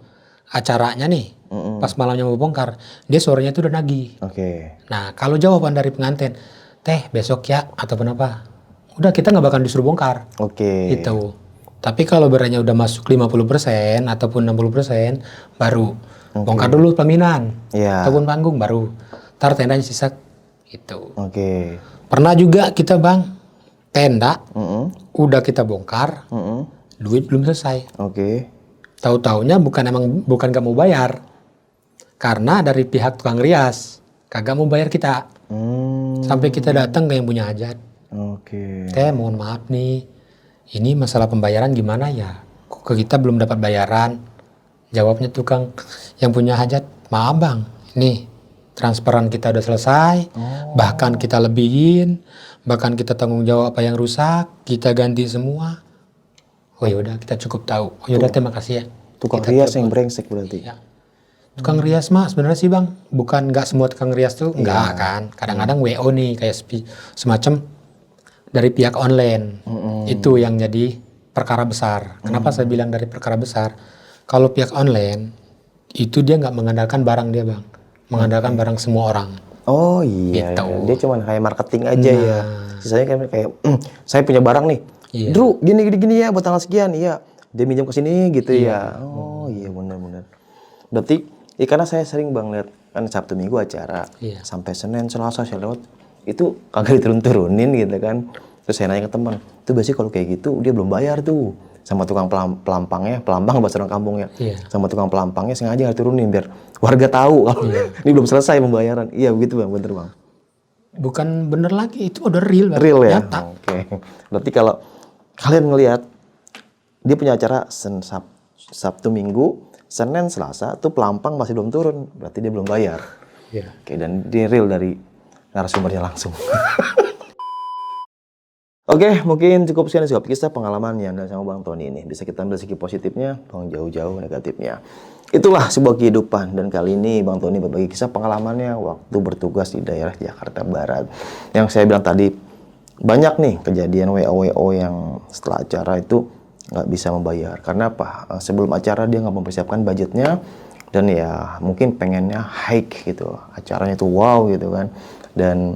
acaranya nih pas malamnya mau bongkar, dia sorenya tuh udah nagih. Oke. Nah kalau jawaban dari pengantin, teh besok ya ataupun apa, udah kita nggak bakal disuruh bongkar. Oke. Gitu. Tapi kalau barangnya udah masuk 50% ataupun 60%, baru bongkar dulu pelaminan, Iya. ataupun panggung baru. Ntar tendanya sisa gitu. Oke. Pernah juga kita bang, tenda udah kita bongkar, duit belum selesai. Oke. Tahu-taunya bukan gak mau bayar, karena dari pihak tukang rias kagak mau bayar kita. Sampai kita datang ke yang punya hajat. Oke. Teh mohon maaf nih, ini masalah pembayaran gimana ya? Kok ke kita belum dapat bayaran? Jawabnya tukang yang punya hajat, maaf bang, ini transferan kita udah selesai, bahkan kita lebihin, bahkan kita tanggung jawab apa yang rusak, kita ganti semua. Oh yaudah kita cukup tahu. Oh yaudah terima kasih ya. Tukang Kita rias telepon. yang brengsek berarti. Ya. Tukang rias mah sebenarnya sih bang, bukan nggak semua tukang rias tuh nggak kan. Kadang-kadang WO nih kayak semacam dari pihak online. Itu yang jadi perkara besar. Kenapa saya bilang dari perkara besar? Kalau pihak online itu dia nggak mengandalkan barang dia bang, mengandalkan barang semua orang. Oh iya, Gitu. dia cuman kayak marketing aja ya. Sisanya kayak saya punya barang nih. Iya. Drew, gini ya buat tanggal sekian. Iya. Dia minjam ke sini gitu ya. Oh iya benar. Berarti karena saya sering bang lihat kan Sabtu Minggu acara. Iya. Sampai Senin, Selasa saya lewat itu kagak diturun-turunin gitu kan. Terus saya nanya ke teman, itu biasanya kalau kayak gitu dia belum bayar tuh. Sama tukang pelampangnya, pelampang bahasa orang kampungnya. Iya. Sama tukang pelampangnya sengaja nggak turunin biar warga tahu kalau ini belum selesai pembayaran. Iya begitu bang, bener bang. Bukan bener lagi, itu udah real bang. Real ya? Nyata. Oke. Berarti kalau kalian ngelihat dia punya acara Sabtu Minggu, Senin Selasa tuh pelampang masih belum turun, berarti dia belum bayar. Iya. Oke, dan dia real dari narasumbernya langsung. Oke, mungkin cukup sekian kisah pengalaman yang ada sama Bang Tony ini. Bisa kita ambil segi positifnya, buang jauh-jauh negatifnya. Itulah sebuah kehidupan, dan kali ini Bang Tony berbagi kisah pengalamannya waktu bertugas di daerah Jakarta Barat. Yang saya bilang tadi, banyak nih kejadian WO yang setelah acara itu nggak bisa membayar. Karena apa? Sebelum acara dia nggak mempersiapkan budgetnya, dan ya mungkin pengennya hike gitu. Acaranya tuh wow gitu kan. Dan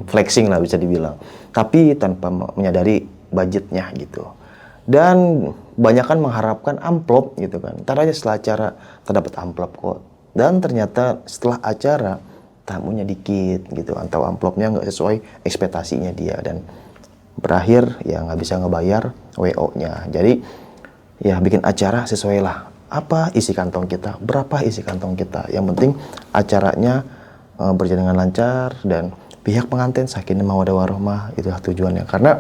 flexing lah bisa dibilang. Tapi tanpa menyadari budgetnya gitu. Dan banyakan mengharapkan amplop gitu kan. Ntar aja setelah acara terdapat amplop kok. Dan ternyata setelah acara tamunya dikit gitu. Atau amplopnya nggak sesuai ekspektasinya dia. Dan berakhir ya nggak bisa ngebayar WO-nya. Jadi ya bikin acara sesuai lah. Apa isi kantong kita, berapa isi kantong kita. Yang penting acaranya berjalan dengan lancar dan pihak pengantin sakinah mawaddah warahmah, itulah tujuannya. Karena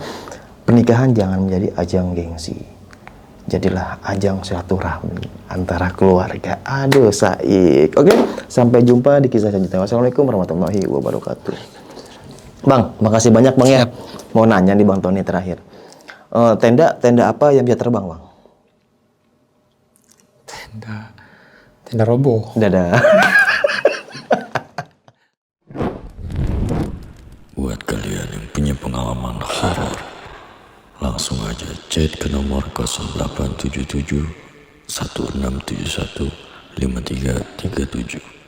pernikahan jangan menjadi ajang gengsi. Jadilah ajang silaturahmi antara keluarga. Aduh, Saik. Oke, sampai jumpa di kisah selanjutnya. Wassalamualaikum warahmatullahi wabarakatuh. Bang, makasih banyak Bang ya. Mau nanya nih Bang Tony terakhir. Tenda apa yang bisa terbang, Bang? Tenda roboh. Dadah. Buat kalian yang punya pengalaman horor, langsung aja chat ke nomor 0877 1671 5337.